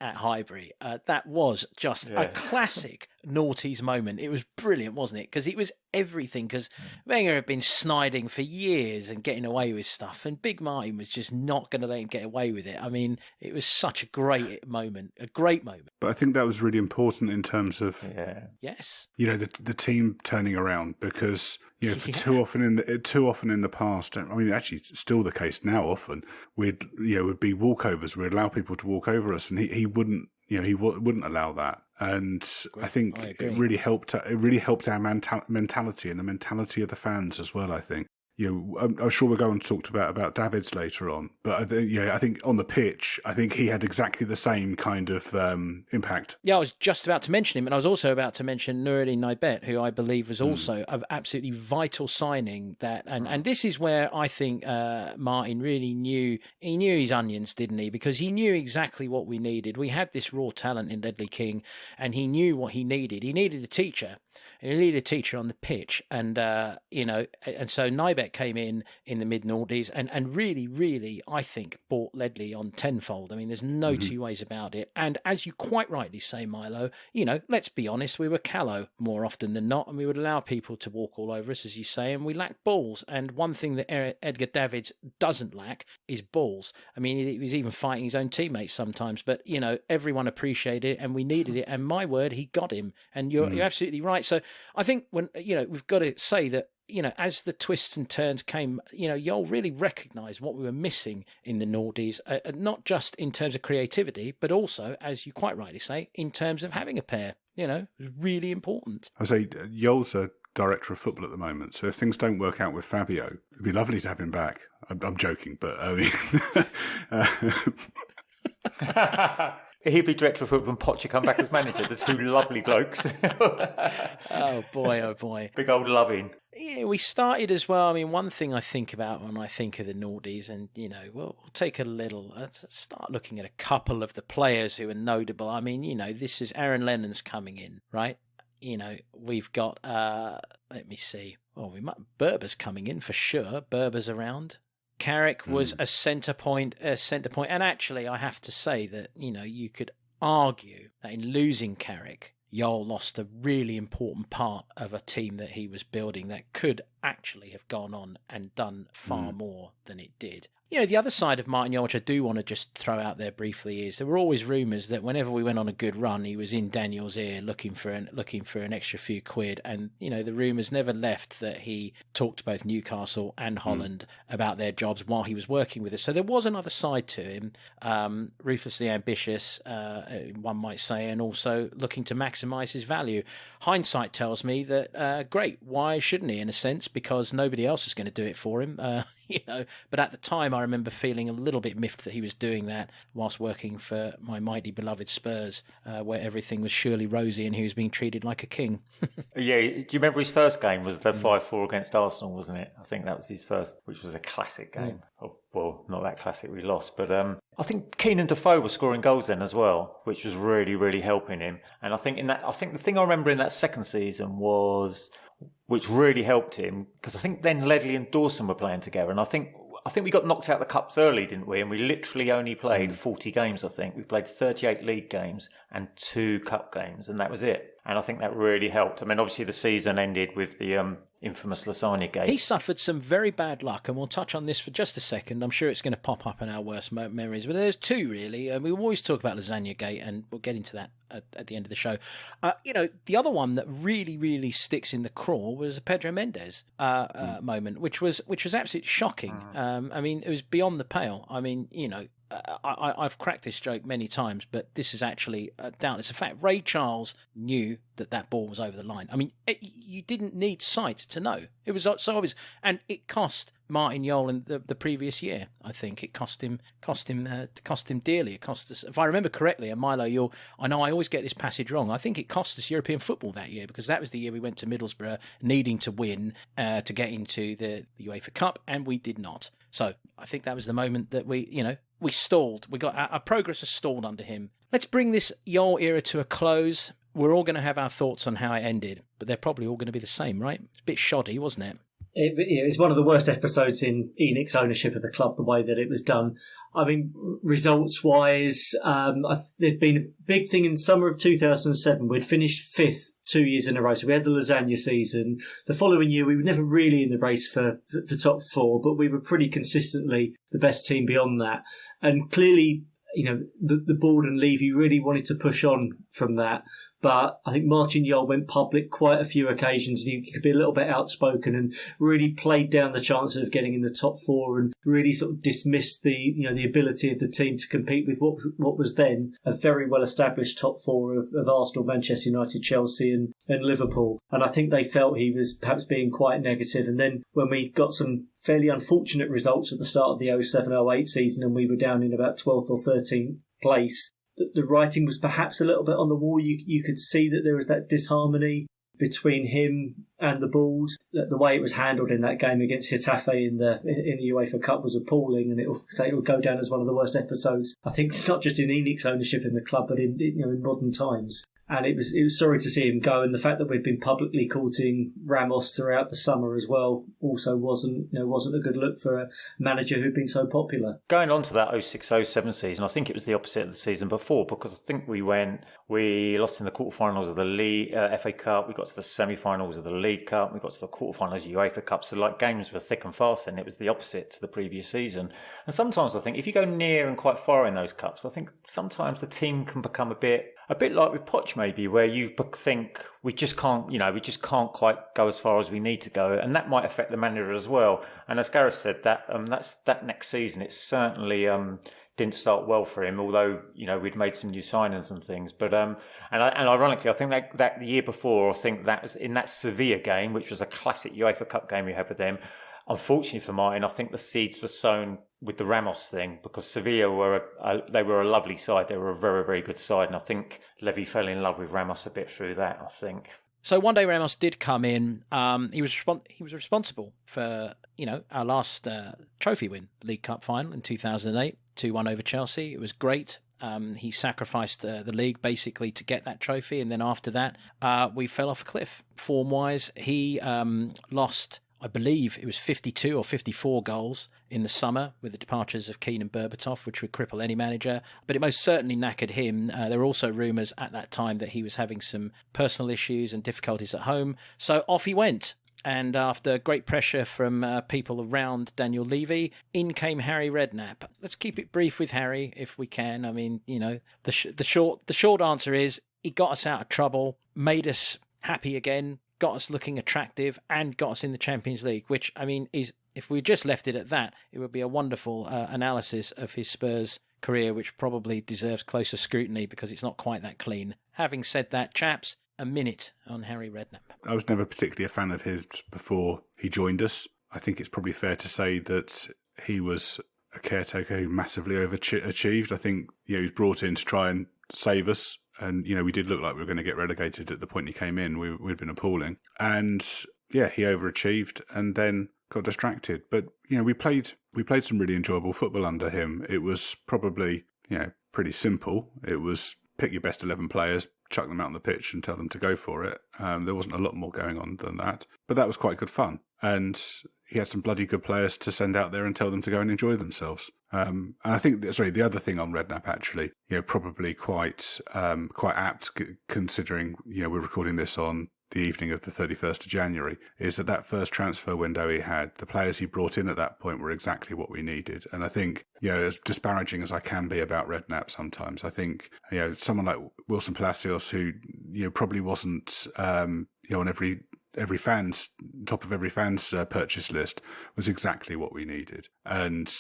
Highbury, that was just a classic noughties moment. It was brilliant, wasn't it? Because it was everything. Because Wenger had been sniding for years and getting away with stuff, and Big Martin was just not going to let him get away with it. I mean, it was such a great moment. But I think that was really important in terms of the team turning around, because for too often in the past, I mean, actually, it's still the case now. Often would be walkovers. We'd allow people to walk over us, and he wouldn't. He wouldn't allow that. And I think it really helped. It really helped our mentality and the mentality of the fans as well. I think. I'm sure we'll go and talk about Davids later on, but I think on the pitch, I think he had exactly the same kind of impact. Yeah, I was just about to mention him, and I was also about to mention Nuruddin Naibet, who I believe was also an absolutely vital signing. And this is where I think Martin really knew his onions, didn't he? Because he knew exactly what we needed. We had this raw talent in Ledley King, and he knew what he needed. He needed a teacher. He needed a teacher on the pitch, and so Naibet came in the mid-noughties and really, really, I think, brought Ledley on tenfold. I mean, there's no two ways about it. And as you quite rightly say, Milo, let's be honest, we were callow more often than not, and we would allow people to walk all over us, as you say, and we lacked balls. And one thing that Edgar Davids doesn't lack is balls. I mean, he was even fighting his own teammates sometimes, but, everyone appreciated it, and we needed it. And my word, he got him. And you're absolutely right. So I think when, we've got to say that, as the twists and turns came, Yole really recognised what we were missing in the noughties, not just in terms of creativity, but also, as you quite rightly say, in terms of having a pair. It was really important. I say Yole's a director of football at the moment, so if things don't work out with Fabio, it'd be lovely to have him back. I'm joking, but I mean... He'd be director of football and Pocher come back as manager. The two lovely blokes. Oh boy. Big old loving. Yeah, we started as well. I mean, one thing I think about when I think of the noughties, and, we'll take start looking at a couple of the players who are notable. I mean, this is Aaron Lennon's coming in, right? We've got, let me see. Well, Berber's coming in for sure. Berber's around. Carrick was a centre point, and actually I have to say that, you could argue that in losing Carrick, Yole lost a really important part of a team that he was building that could actually have gone on and done far more than it did. the other side of Martin Yole, which I do want to just throw out there briefly, is there were always rumours that whenever we went on a good run, he was in Daniel's ear looking for an extra few quid. And, the rumours never left that he talked to both Newcastle and Holland about their jobs while he was working with us. So there was another side to him, ruthlessly ambitious, one might say, and also looking to maximise his value. Hindsight tells me that, great, why shouldn't he, in a sense, because nobody else is going to do it for him. But at the time I remember feeling a little bit miffed that he was doing that whilst working for my mighty beloved Spurs, where everything was surely rosy and he was being treated like a king. Yeah, do you remember his first game was the 5-4 against Arsenal, wasn't it? I think that was his first, which was a classic game. Oh, well, not that classic, we lost, but I think Keenan Defoe was scoring goals then as well, which was really, really helping him. And I think the thing I remember in that second season was, which really helped him, because I think then Ledley and Dawson were playing together, and I think we got knocked out of the cups early, didn't we? And we literally only played 40 games, I think. We played 38 league games and 2 cup games, and that was it. And I think that really helped. I mean, obviously the season ended with the infamous Lasagna gate. He suffered some very bad luck, and we'll touch on this for just a second. I'm sure it's going to pop up in our worst memories, but there's 2 really. We always talk about Lasagna gate, and we'll get into that at the end of the show. The other one that really, really sticks in the craw was the Pedro Mendes moment, which was absolutely shocking. I mean, it was beyond the pale. I mean, I've cracked this joke many times, but this is actually doubtless a fact. Ray Charles knew that ball was over the line. I mean, you didn't need sight to know. It was so obvious, and it cost Martin Yole in the previous year. I think it cost him dearly. It cost us, if I remember correctly, and Milo, I know I always get this passage wrong. I think it cost us European football that year, because that was the year we went to Middlesbrough needing to win to get into the UEFA Cup, and we did not. So I think that was the moment that we stalled. We got our progress has stalled under him. Let's bring this Yole era to a close. We're all going to have our thoughts on how it ended, but they're probably all going to be the same, right? It's a bit shoddy, wasn't it? It's one of the worst episodes in ENIC's ownership of the club, the way that it was done. I mean, results-wise, there'd been a big thing in the summer of 2007. We'd finished 5th 2 years in a row. So we had the lasagna season. The following year, we were never really in the race for top 4, but we were pretty consistently the best team beyond that. And clearly, the board and Levy really wanted to push on from that. But I think Martin Yole went public quite a few occasions, and he could be a little bit outspoken and really played down the chances of getting in the top 4, and really sort of dismissed the ability of the team to compete with what was then a very well established top 4 of Arsenal, Manchester United, Chelsea, and Liverpool. And I think they felt he was perhaps being quite negative. And then when we got some fairly unfortunate results at the start of the 07-08 season, and we were down in about 12th or 13th place, the writing was perhaps a little bit on the wall. You could see that there was that disharmony between him and the board. The way it was handled in that game against Getafe in the UEFA Cup was appalling, and it will go down as one of the worst episodes, I think, not just in ENIC's ownership in the club, but in modern times. And it was sorry to see him go, and the fact that we'd been publicly courting Ramos throughout the summer as well also wasn't a good look for a manager who'd been so popular. Going on to that 06-07 season, I think it was the opposite of the season before, because I think we lost in the quarterfinals of the League FA Cup, we got to the semi-finals of the League Cup, we got to the quarterfinals of UEFA Cup. So games were thick and fast, and it was the opposite to the previous season. And sometimes I think if you go near and quite far in those cups, I think sometimes the team can become a bit like with Poch maybe, where you think we just can't quite go as far as we need to go, and that might affect the manager as well. And as Gareth said, that next season, it certainly didn't start well for him. Although we'd made some new signings and things, but and ironically, I think that the year before, I think that was in that Sevilla game, which was a classic UEFA Cup game we had with them. Unfortunately for Martin, I think the seeds were sown with the Ramos thing, because Sevilla were a lovely side. They were a very, very good side, and I think Levy fell in love with Ramos a bit through that, I think. So one day Ramos did come in. He was responsible for our last trophy win, League Cup final in 2008, 2-1 over Chelsea. It was great. He sacrificed the league basically to get that trophy, and then after that we fell off a cliff. Form-wise, he lost, I believe it was 52 or 54 goals in the summer with the departures of Keane and Berbatov, which would cripple any manager. But it most certainly knackered him. There were also rumours at that time that he was having some personal issues and difficulties at home. So off he went. And after great pressure from people around Daniel Levy, in came Harry Redknapp. Let's keep it brief with Harry if we can. I mean, the short answer is he got us out of trouble, made us happy again, got us looking attractive, and got us in the Champions League, which, I mean, is, if we just left it at that, it would be a wonderful analysis of his Spurs career, which probably deserves closer scrutiny because it's not quite that clean. Having said that, chaps, a minute on Harry Redknapp. I was never particularly a fan of his before he joined us. I think it's probably fair to say that he was a caretaker who massively overachieved. I think he was brought in to try and save us. And, we did look like we were going to get relegated at the point he came in. We'd been appalling. And, yeah, he overachieved and then got distracted. But, we played some really enjoyable football under him. It was probably, pretty simple. It was pick your best 11 players, chuck them out on the pitch and tell them to go for it. There wasn't a lot more going on than that. But that was quite good fun. And he had some bloody good players to send out there and tell them to go and enjoy themselves. And I think, the other thing on Redknapp actually, probably quite apt considering, we're recording this on the evening of the 31st of January, is that first transfer window he had, the players he brought in at that point were exactly what we needed. And I think, as disparaging as I can be about Redknapp sometimes, I think, someone like Wilson Palacios, who, probably wasn't, on every fan's top of every fan's purchase list, was exactly what we needed. And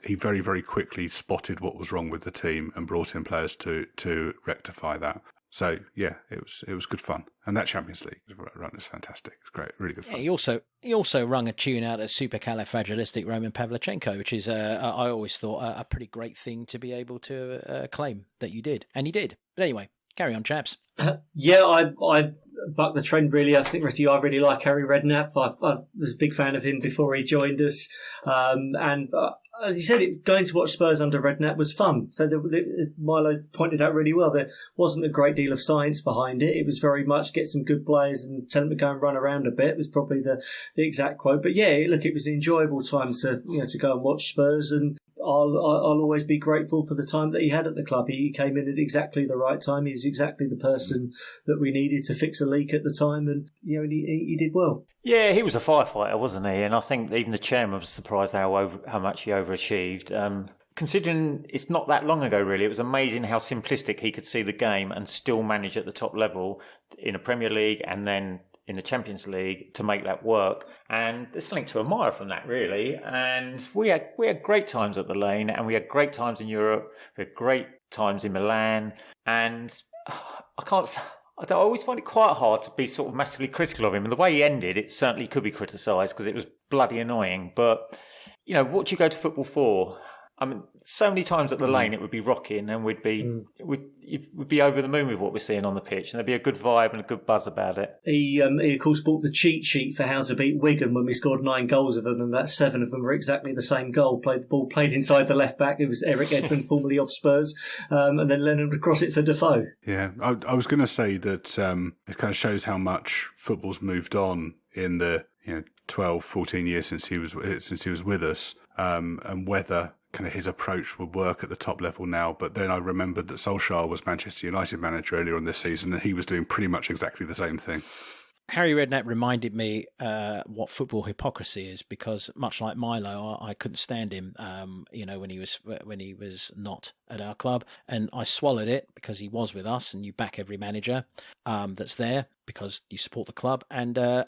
he very, very quickly spotted what was wrong with the team and brought in players to rectify that. So yeah, it was good fun, and that Champions League run was fantastic. It's great, really good fun. Yeah, he also rung a tune out at Supercalifragilistic Roman Pavlichenko, which is I always thought a pretty great thing to be able to claim that you did, and he did. But anyway, carry on, chaps. I buck the trend really. I think I really like Harry Redknapp. I was a big fan of him before he joined us, and. As you said, going to watch Spurs under Redknapp was fun. So Milo pointed out really well, there wasn't a great deal of science behind it. It was very much get some good players and tell them to go and run around a bit, was probably the exact quote. But yeah, look, it was an enjoyable time to go and watch Spurs, and I'll always be grateful for the time that he had at the club. He came in at exactly the right time. He was exactly the person that we needed to fix a leak at the time, and he did well. Yeah, he was a firefighter, wasn't he? And I think even the chairman was surprised how much he overachieved. Considering it's not that long ago, really, it was amazing how simplistic he could see the game and still manage at the top level in a Premier League and then in the Champions League to make that work. And there's something to admire from that, really. And we had great times at the Lane, and we had great times in Europe. We had great times in Milan. And I always find it quite hard to be sort of massively critical of him. And the way he ended, it certainly could be criticised because it was bloody annoying. But, what do you go to football for? I mean, so many times at the Lane it would be rocking, and we'd be over the moon with what we're seeing on the pitch, and there'd be a good vibe and a good buzz about it. He of course bought the cheat sheet for how to beat Wigan when we scored 9 goals of them, and that 7 of them were exactly the same goal. The ball played inside the left back. It was Eric Edmond, formerly of Spurs, and then Lennon would cross it for Defoe. Yeah, I was going to say that it kind of shows how much football's moved on in the 12, 14 years since he was with us, and whether kind of his approach would work at the top level now. But then I remembered that Solskjaer was Manchester United manager earlier on this season, and he was doing pretty much exactly the same thing. Harry Redknapp reminded me what football hypocrisy is, because much like Milo, I couldn't stand him. When he was not at our club, and I swallowed it because he was with us, and you back every manager that's there because you support the club, and I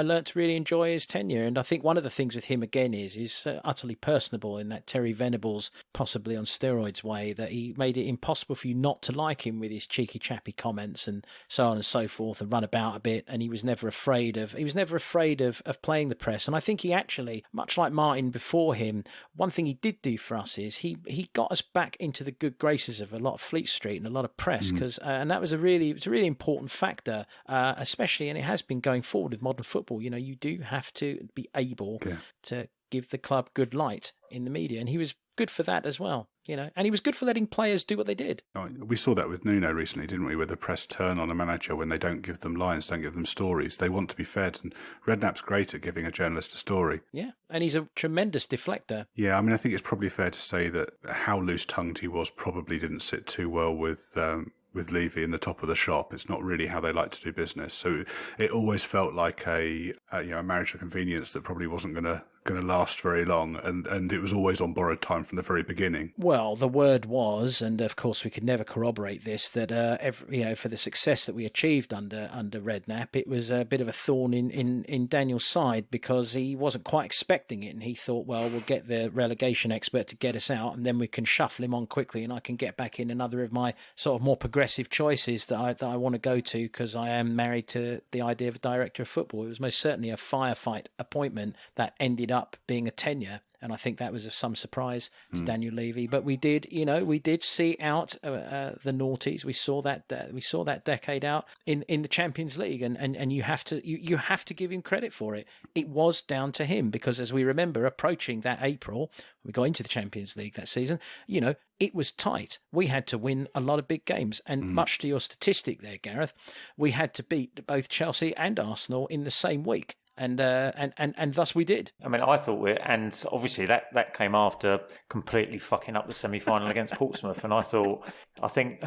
learnt to really enjoy his tenure. And I think one of the things with him again is he's utterly personable in that Terry Venables, possibly on steroids way, that he made it impossible for you not to like him with his cheeky chappy comments and so on and so forth, and run about a bit. And he was never afraid of playing the press. And I think he actually, much like Martin before him, one thing he did do for us is he got us back into the good graces of a lot of Fleet Street and a lot of press, because and that was a really important factor, especially, and it has been going forward with modern football. You do have to be able to give the club good light in the media, and he was good for that as well. And he was good for letting players do what they did. Oh, we saw that with Nuno recently, didn't we? Where the press turn on a manager when they don't give them lines, don't give them stories. They want to be fed, and Redknapp's great at giving a journalist a story. Yeah, and he's a tremendous deflector. Yeah, I mean, I think it's probably fair to say that how loose-tongued he was probably didn't sit too well with with Levy in the top of the shop. It's not really how they like to do business. So it always felt like a marriage of convenience that probably wasn't going to last very long, and it was always on borrowed time from the very beginning. Well, the word was, and of course we could never corroborate this, that for the success that we achieved under Redknapp, it was a bit of a thorn in Daniel's side, because he wasn't quite expecting it, and he thought, well, we'll get the relegation expert to get us out, and then we can shuffle him on quickly, and I can get back in another of my sort of more progressive choices that I want to go to, because I am married to the idea of a director of football. It was most certainly a firefight appointment that ended up being a tenure, and I think that was of some surprise to Daniel Levy. But we did see out the noughties. We saw that decade out in the Champions League, and you have to give him credit for it. It was down to him, because as we remember, approaching that April, we got into the Champions League that season. It was tight. We had to win a lot of big games, and much to your statistic there, Gareth, we had to beat both Chelsea and Arsenal in the same week. And thus we did. I mean, I thought and obviously that came after completely fucking up the semi-final against Portsmouth. And I think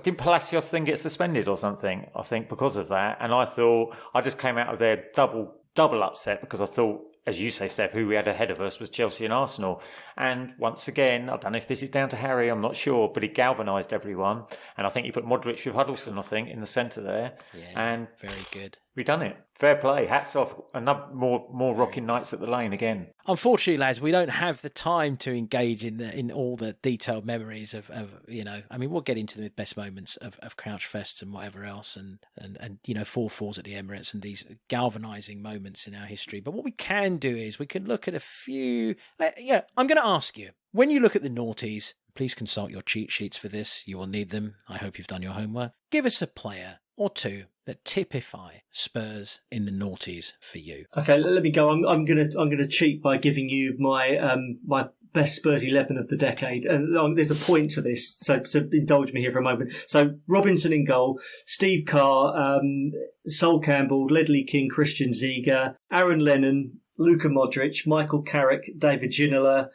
did Palacios then get suspended or something? I think because of that. And I thought I just came out of there double upset, because I thought, as you say, Steff, who we had ahead of us was Chelsea and Arsenal. And once again, I don't know if this is down to Harry, I'm not sure, but he galvanised everyone. And I think he put Modric with Huddleston, I think, in the centre there. Yeah, and very good. We done it. Fair play. Hats off. Another more rocking nights at the Lane again. Unfortunately, lads, we don't have the time to engage in all the detailed memories of I mean, we'll get into the best moments of Crouch Fests and whatever else, and 4-4s at the Emirates and these galvanising moments in our history. But what we can do is we can look at a few. I'm going to ask you, when you look at the noughties, please consult your cheat sheets for this. You will need them. I hope you've done your homework. Give us a player or two that typify Spurs in the noughties for you. Okay, let me go. I'm gonna cheat by giving you my my best Spurs 11 of the decade, and there's a point to this, so indulge me here for a moment. So Robinson in goal, Steve Carr, Sol Campbell, Ledley King, Christian Ziege, Aaron Lennon, Luka Modric, Michael Carrick, David Ginola,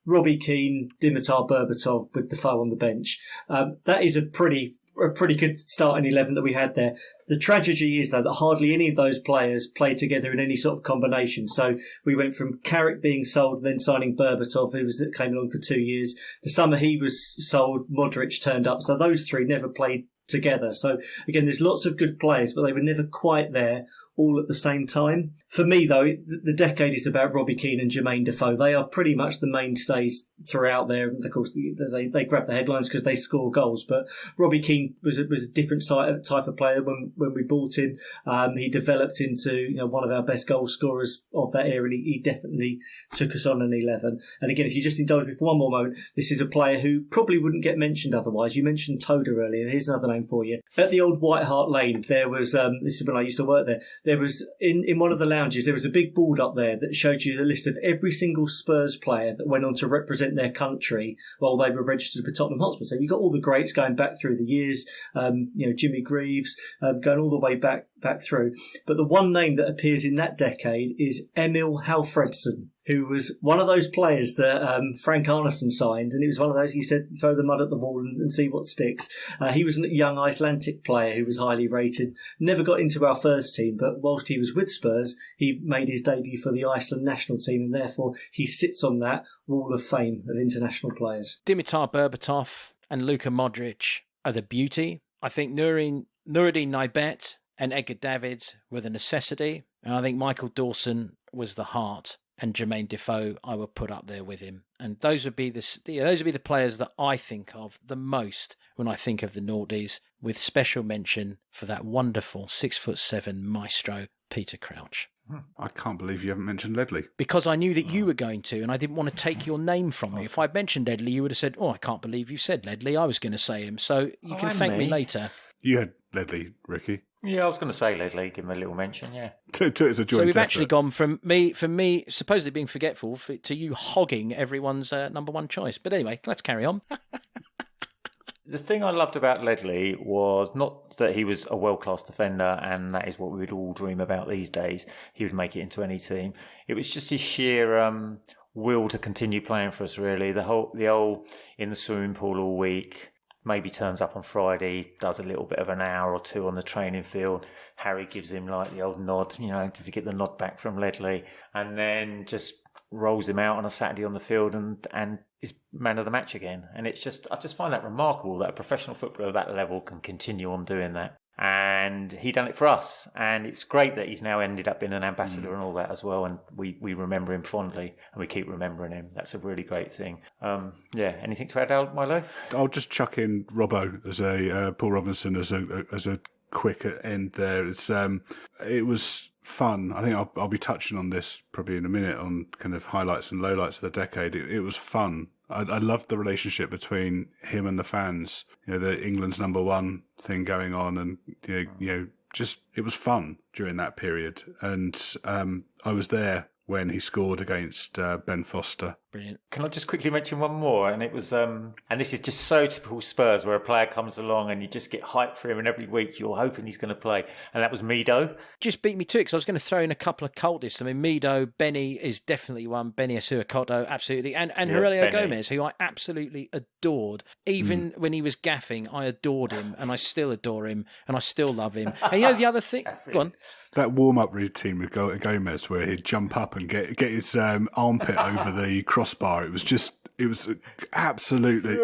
Robbie Keane, Dimitar Berbatov with Defoe on the bench. That is a pretty good starting 11 that we had there. The tragedy is, though, that hardly any of those players played together in any sort of combination. So we went from Carrick being sold, then signing Berbatov, who came along for 2 years. The summer he was sold, Modric turned up. So those three never played together. So again, there's lots of good players, but they were never quite there all at the same time. For me, though, the decade is about Robbie Keane and Jermaine Defoe. They are pretty much the mainstays throughout there. Of course, they grab the headlines because they score goals, but Robbie Keane was a different type of player when we bought him. He developed into one of our best goal scorers of that era, and he definitely took us on an 11. And again, if you just indulge me for one more moment, this is a player who probably wouldn't get mentioned otherwise. You mentioned Toda earlier. Here's another name for you. At the old White Hart Lane, there was, this is when I used to work there, there was, in one of the lounges, there was a big board up there that showed you the list of every single Spurs player that went on to represent their country while they were registered with Tottenham Hotspur. So you got all the greats going back through the years, Jimmy Greaves, going all the way back through. But the one name that appears in that decade is Emil Halfredson, who was one of those players that Frank Arneson signed, and it was one of those, he said, throw the mud at the wall and see what sticks. He was a young Icelandic player who was highly rated, never got into our first team, but whilst he was with Spurs, he made his debut for the Iceland national team, and therefore he sits on that wall of fame of international players. Dimitar Berbatov and Luka Modric are the beauty. I think Nuruddin Naibet and Edgar Davids were the necessity, and I think Michael Dawson was the heart. And Jermaine Defoe, I would put up there with him. And those would be the players that I think of the most when I think of the noughties, with special mention for that wonderful 6'7" maestro, Peter Crouch. I can't believe you haven't mentioned Ledley. Because I knew that you were going to, and I didn't want to take your name from you. If I'd mentioned Ledley, you would have said, I can't believe you said Ledley. I was going to say him. So you can thank me later. You had Ledley, Ricky. Yeah, I was going to say Ledley, give him a little mention, yeah. It's a joint So we've effort. actually gone from me supposedly being forgetful to you hogging everyone's number one choice. But anyway, let's carry on. The thing I loved about Ledley was not that he was a world-class defender, and that is what we would all dream about these days. He would make it into any team. It was just his sheer will to continue playing for us, really. The whole in the swimming pool all week, maybe turns up on Friday, does a little bit of an hour or two on the training field. Harry gives him like the old nod, does he get the nod back from Ledley? And then just rolls him out on a Saturday on the field and is man of the match again. And I just find that remarkable that a professional footballer of that level can continue on doing that. And he done it for us, and it's great that he's now ended up being an ambassador and all that as well, and we remember him fondly and we keep remembering him. That's a really great thing. Anything to add, Milo? I'll just chuck in Robbo as Paul Robinson as a quick end there. It was fun. I think I'll be touching on this probably in a minute on kind of highlights and lowlights of the decade. It was fun. I loved the relationship between him and the fans. The England's number one thing going on, and just it was fun during that period. And I was there when he scored against Ben Foster. Brilliant. Can I just quickly mention one more? And it was, and this is just so typical Spurs, where a player comes along and you just get hyped for him, and every week you're hoping he's going to play. And that was Milo. Just beat me to it, because I was going to throw in a couple of cultists. I mean, Milo, Benny is definitely one. Benny Asuakoto, absolutely. And Aurelio Gomez, who I absolutely adored. Even when he was gaffing, I adored him, and I still adore him, and I still love him. And the other thing... Go on. That warm-up routine with Gomez, where he'd jump up and get his armpit over the crossbar, it was absolutely,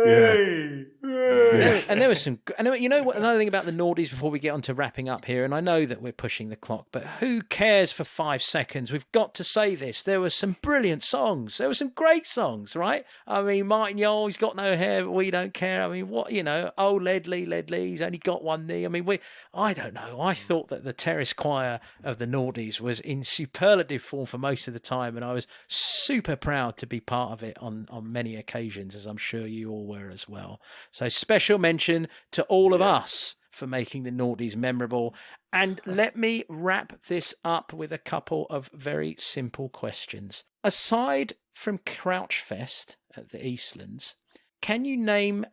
yeah. And there was some, and another thing about the Nordies before we get on to wrapping up here, and I know that we're pushing the clock, but who cares for 5 seconds? We've got to say this. There were some brilliant songs. There were some great songs, right? I mean, Martin Yole, he's got no hair, but we don't care. I mean, Ledley, he's only got one knee. I mean, I don't know. I thought that the terrace choir of the Nordies was in superlative form for most of the time, and I was super proud to be part of it on many occasions, as I'm sure you all were as well. So special mention to all of us for making the Nordies memorable. And let me wrap this up with a couple of very simple questions. Aside from Crouchfest at the Eastlands, can you name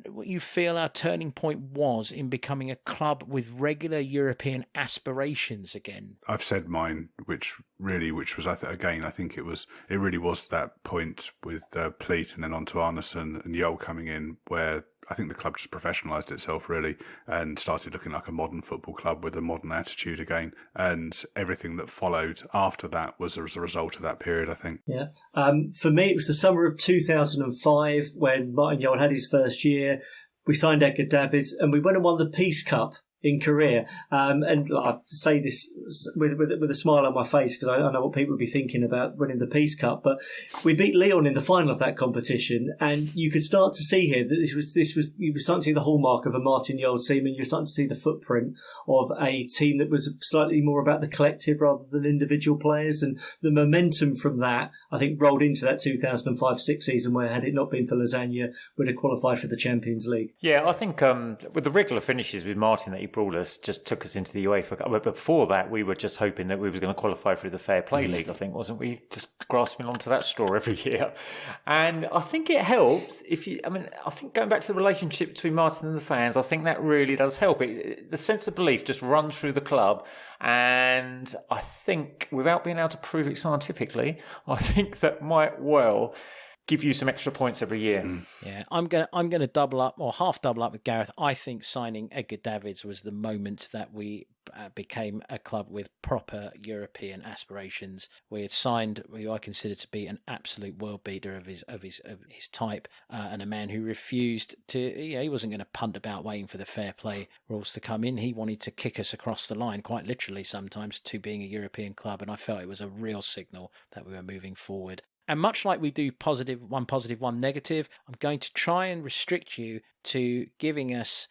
what you feel our turning point was in becoming a club with regular European aspirations again? I've said mine, which was, I think it really was that point with Pleat and then on to Arneson and Yole coming in, where I think the club just professionalised itself really and started looking like a modern football club with a modern attitude again. And everything that followed after that was as a result of that period, I think. Yeah. For me, it was the summer of 2005 when Martin Yole had his first year. We signed Edgar Davids and we went and won the Peace Cup in Korea. And I say this with a smile on my face, because I know what people would be thinking about winning the Peace Cup. But we beat Lyon in the final of that competition, and you could start to see here that this was you were starting to see the hallmark of a Martin Yole team, and you're starting to see the footprint of a team that was slightly more about the collective rather than individual players. And the momentum from that, I think, rolled into that 2005-06 season, where had it not been for Lasagna, we'd have qualified for the Champions League. Yeah, I think with the regular finishes with Martin that he brought us, just took us into the UEFA Cup. But before that, we were just hoping that we were going to qualify through the Fair Play League, I think, wasn't we? Just grasping onto that straw every year. And I think it helps I think going back to the relationship between Martin and the fans, I think that really does help. The sense of belief just runs through the club. And I think, without being able to prove it scientifically, I think that might well give you some extra points every year. Yeah, I'm gonna double up, or half double up with Gareth. I think signing Edgar Davids was the moment that we became a club with proper European aspirations. We had signed who I consider to be an absolute world beater of his type, and a man who refused to. He wasn't going to punt about waiting for the fair play rules to come in. He wanted to kick us across the line, quite literally sometimes, to being a European club, and I felt it was a real signal that we were moving forward. And much like we do positive, one negative, I'm going to try and restrict you to giving us,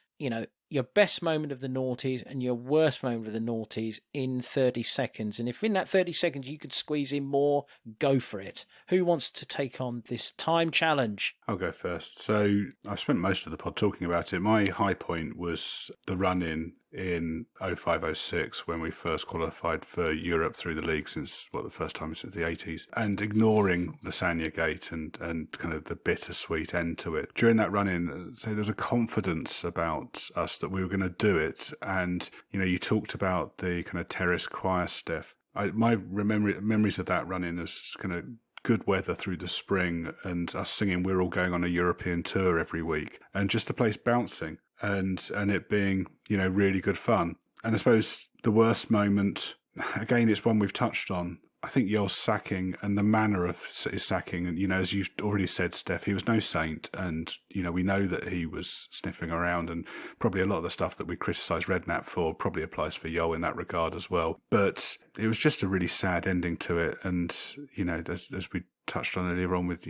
your best moment of the noughties and your worst moment of the noughties in 30 seconds. And if in that 30 seconds you could squeeze in more, go for it. Who wants to take on this time challenge? I'll go first. So I've spent most of the pod talking about it. My high point was the run-in in 05-06 when we first qualified for Europe through the league since the first time since the 80s, and ignoring the Sanya Gate and kind of the bittersweet end to it. During that run-in, so there was a confidence about us that we were going to do it. And you talked about the kind of terrace choir stuff. My memories of that run-in is kind of good weather through the spring and us singing We're All Going on a European Tour every week, and just the place bouncing and it being, really good fun. And I suppose the worst moment, again, it's one we've touched on. I think Yoel's sacking and the manner of his sacking, and as you've already said, Steff, he was no saint, and we know that he was sniffing around, and probably a lot of the stuff that we criticise Redknapp for probably applies for Yoel in that regard as well. But it was just a really sad ending to it, and as we touched on earlier on with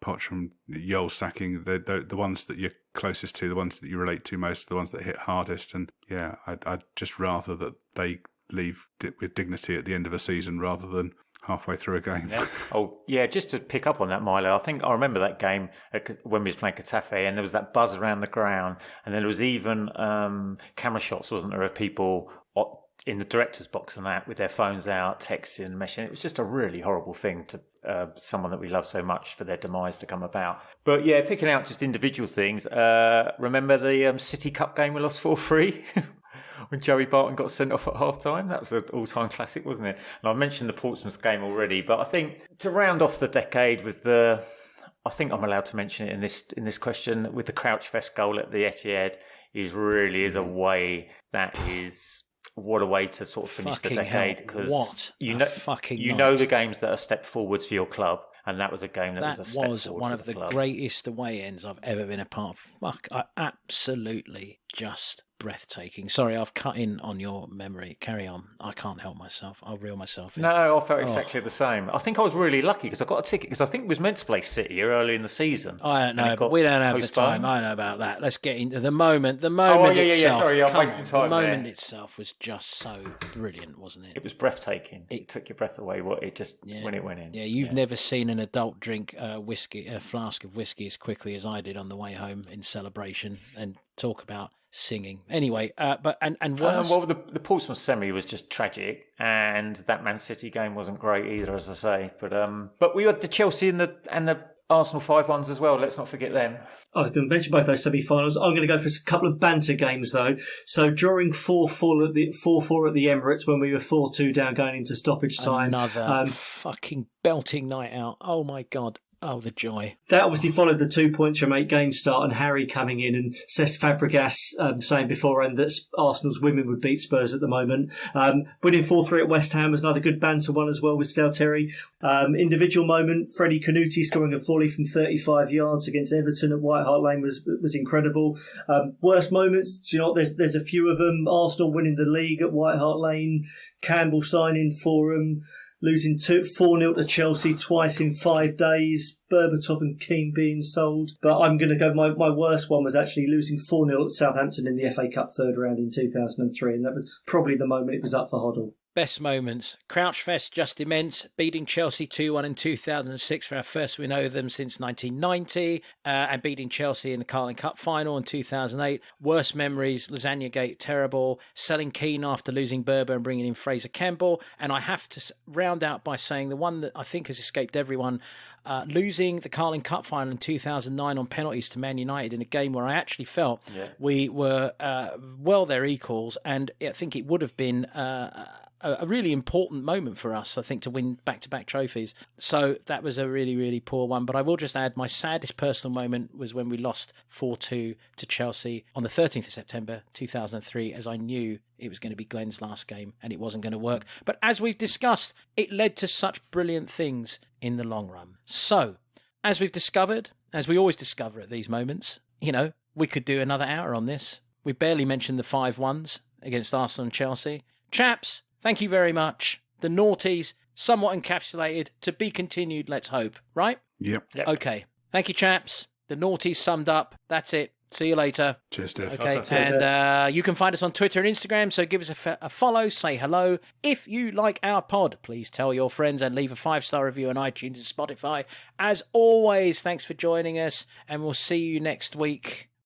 Poch from Yoel sacking, the ones that you're closest to, the ones that you relate to most, the ones that hit hardest, and I'd just rather that they leave with dignity at the end of a season rather than halfway through a game. Yeah. Oh, yeah, just to pick up on that, Milo, I think I remember that game when we was playing Getafe, and there was that buzz around the ground, and then there was even camera shots, wasn't there, of people in the director's box and that with their phones out, texting, messaging. It was just a really horrible thing to someone that we love so much for their demise to come about. But yeah, picking out just individual things. Remember the City Cup game we lost 4-3? When Joey Barton got sent off at half-time. That was an all-time classic, wasn't it? And I mentioned the Portsmouth game already, but I think to round off the decade with I think I'm allowed to mention it in this question, with the Crouchfest goal at the Etihad, is a way that is... What a way to sort of finish the decade. Because you know the games that are step forwards for your club, and that was a game that was a step forward. That was one of the greatest away ends I've ever been a part of. Absolutely just breathtaking. Sorry, I've cut in on your memory. Carry on. I can't help myself. I'll reel myself in. No, I felt exactly the same. I think I was really lucky because I got a ticket because I think we was meant to play City early in the season. I don't know, but we don't have postponed. the time. I know about that. Let's get into the moment. The moment itself. Sorry, I'm wasting time. The moment itself was just so brilliant, wasn't it? It was breathtaking. It took your breath away. When it went in. Yeah, you've never seen an adult drink a flask of whiskey as quickly as I did on the way home in celebration, and talk about singing. Anyway, the Portsmouth semi was just tragic, and that Man City game wasn't great either, as I say. But we had the Chelsea and the Arsenal 5-1s as well. Let's not forget them. I was going to mention both those semi-finals. I'm going to go for a couple of banter games though. So during 4-4 at the Emirates, when we were 4-2 down going into stoppage time, another fucking belting night out. Oh my God. Oh, the joy. That obviously followed the 2 points from 8 games start and Harry coming in and Cesc Fabregas saying beforehand that Arsenal's women would beat Spurs at the moment. Winning 4-3 at West Ham was another good banter one as well with Stalteri. Individual moment, Freddie Canuti scoring a volley from 35 yards against Everton at White Hart Lane was incredible. Worst moments, do you know what? There's a few of them. Arsenal winning the league at White Hart Lane, Campbell signing for them, losing 4-0 to Chelsea twice in 5 days, Berbatov and Keane being sold. But I'm going to go, my worst one was actually losing 4-0 at Southampton in the FA Cup third round in 2003, and that was probably the moment it was up for Hoddle. Best moments. Crouchfest, just immense. Beating Chelsea 2-1 in 2006 for our first win over them since 1990. And beating Chelsea in the Carling Cup final in 2008. Worst memories. Lasagna Gate, terrible. Selling Keane after losing Berber and bringing in Fraser Campbell. And I have to round out by saying the one that I think has escaped everyone. Losing the Carling Cup final in 2009 on penalties to Man United in a game where I actually felt we were their equals. And I think it would have been... a really important moment for us, I think, to win back-to-back trophies. So that was a really, really poor one. But I will just add, my saddest personal moment was when we lost 4-2 to Chelsea on the 13th of September 2003, as I knew it was going to be Glenn's last game and it wasn't going to work. But as we've discussed, it led to such brilliant things in the long run. So, as we've discovered, as we always discover at these moments, we could do another hour on this. We barely mentioned the 5-1s against Arsenal and Chelsea. Chaps, thank you very much. The naughties, somewhat encapsulated, to be continued, let's hope. Right? Yep. Okay. Thank you, chaps. The naughties summed up. That's it. See you later. Cheers, Steff. Okay, and you can find us on Twitter and Instagram, so give us a follow, say hello. If you like our pod, please tell your friends and leave a 5-star review on iTunes and Spotify. As always, thanks for joining us, and we'll see you next week.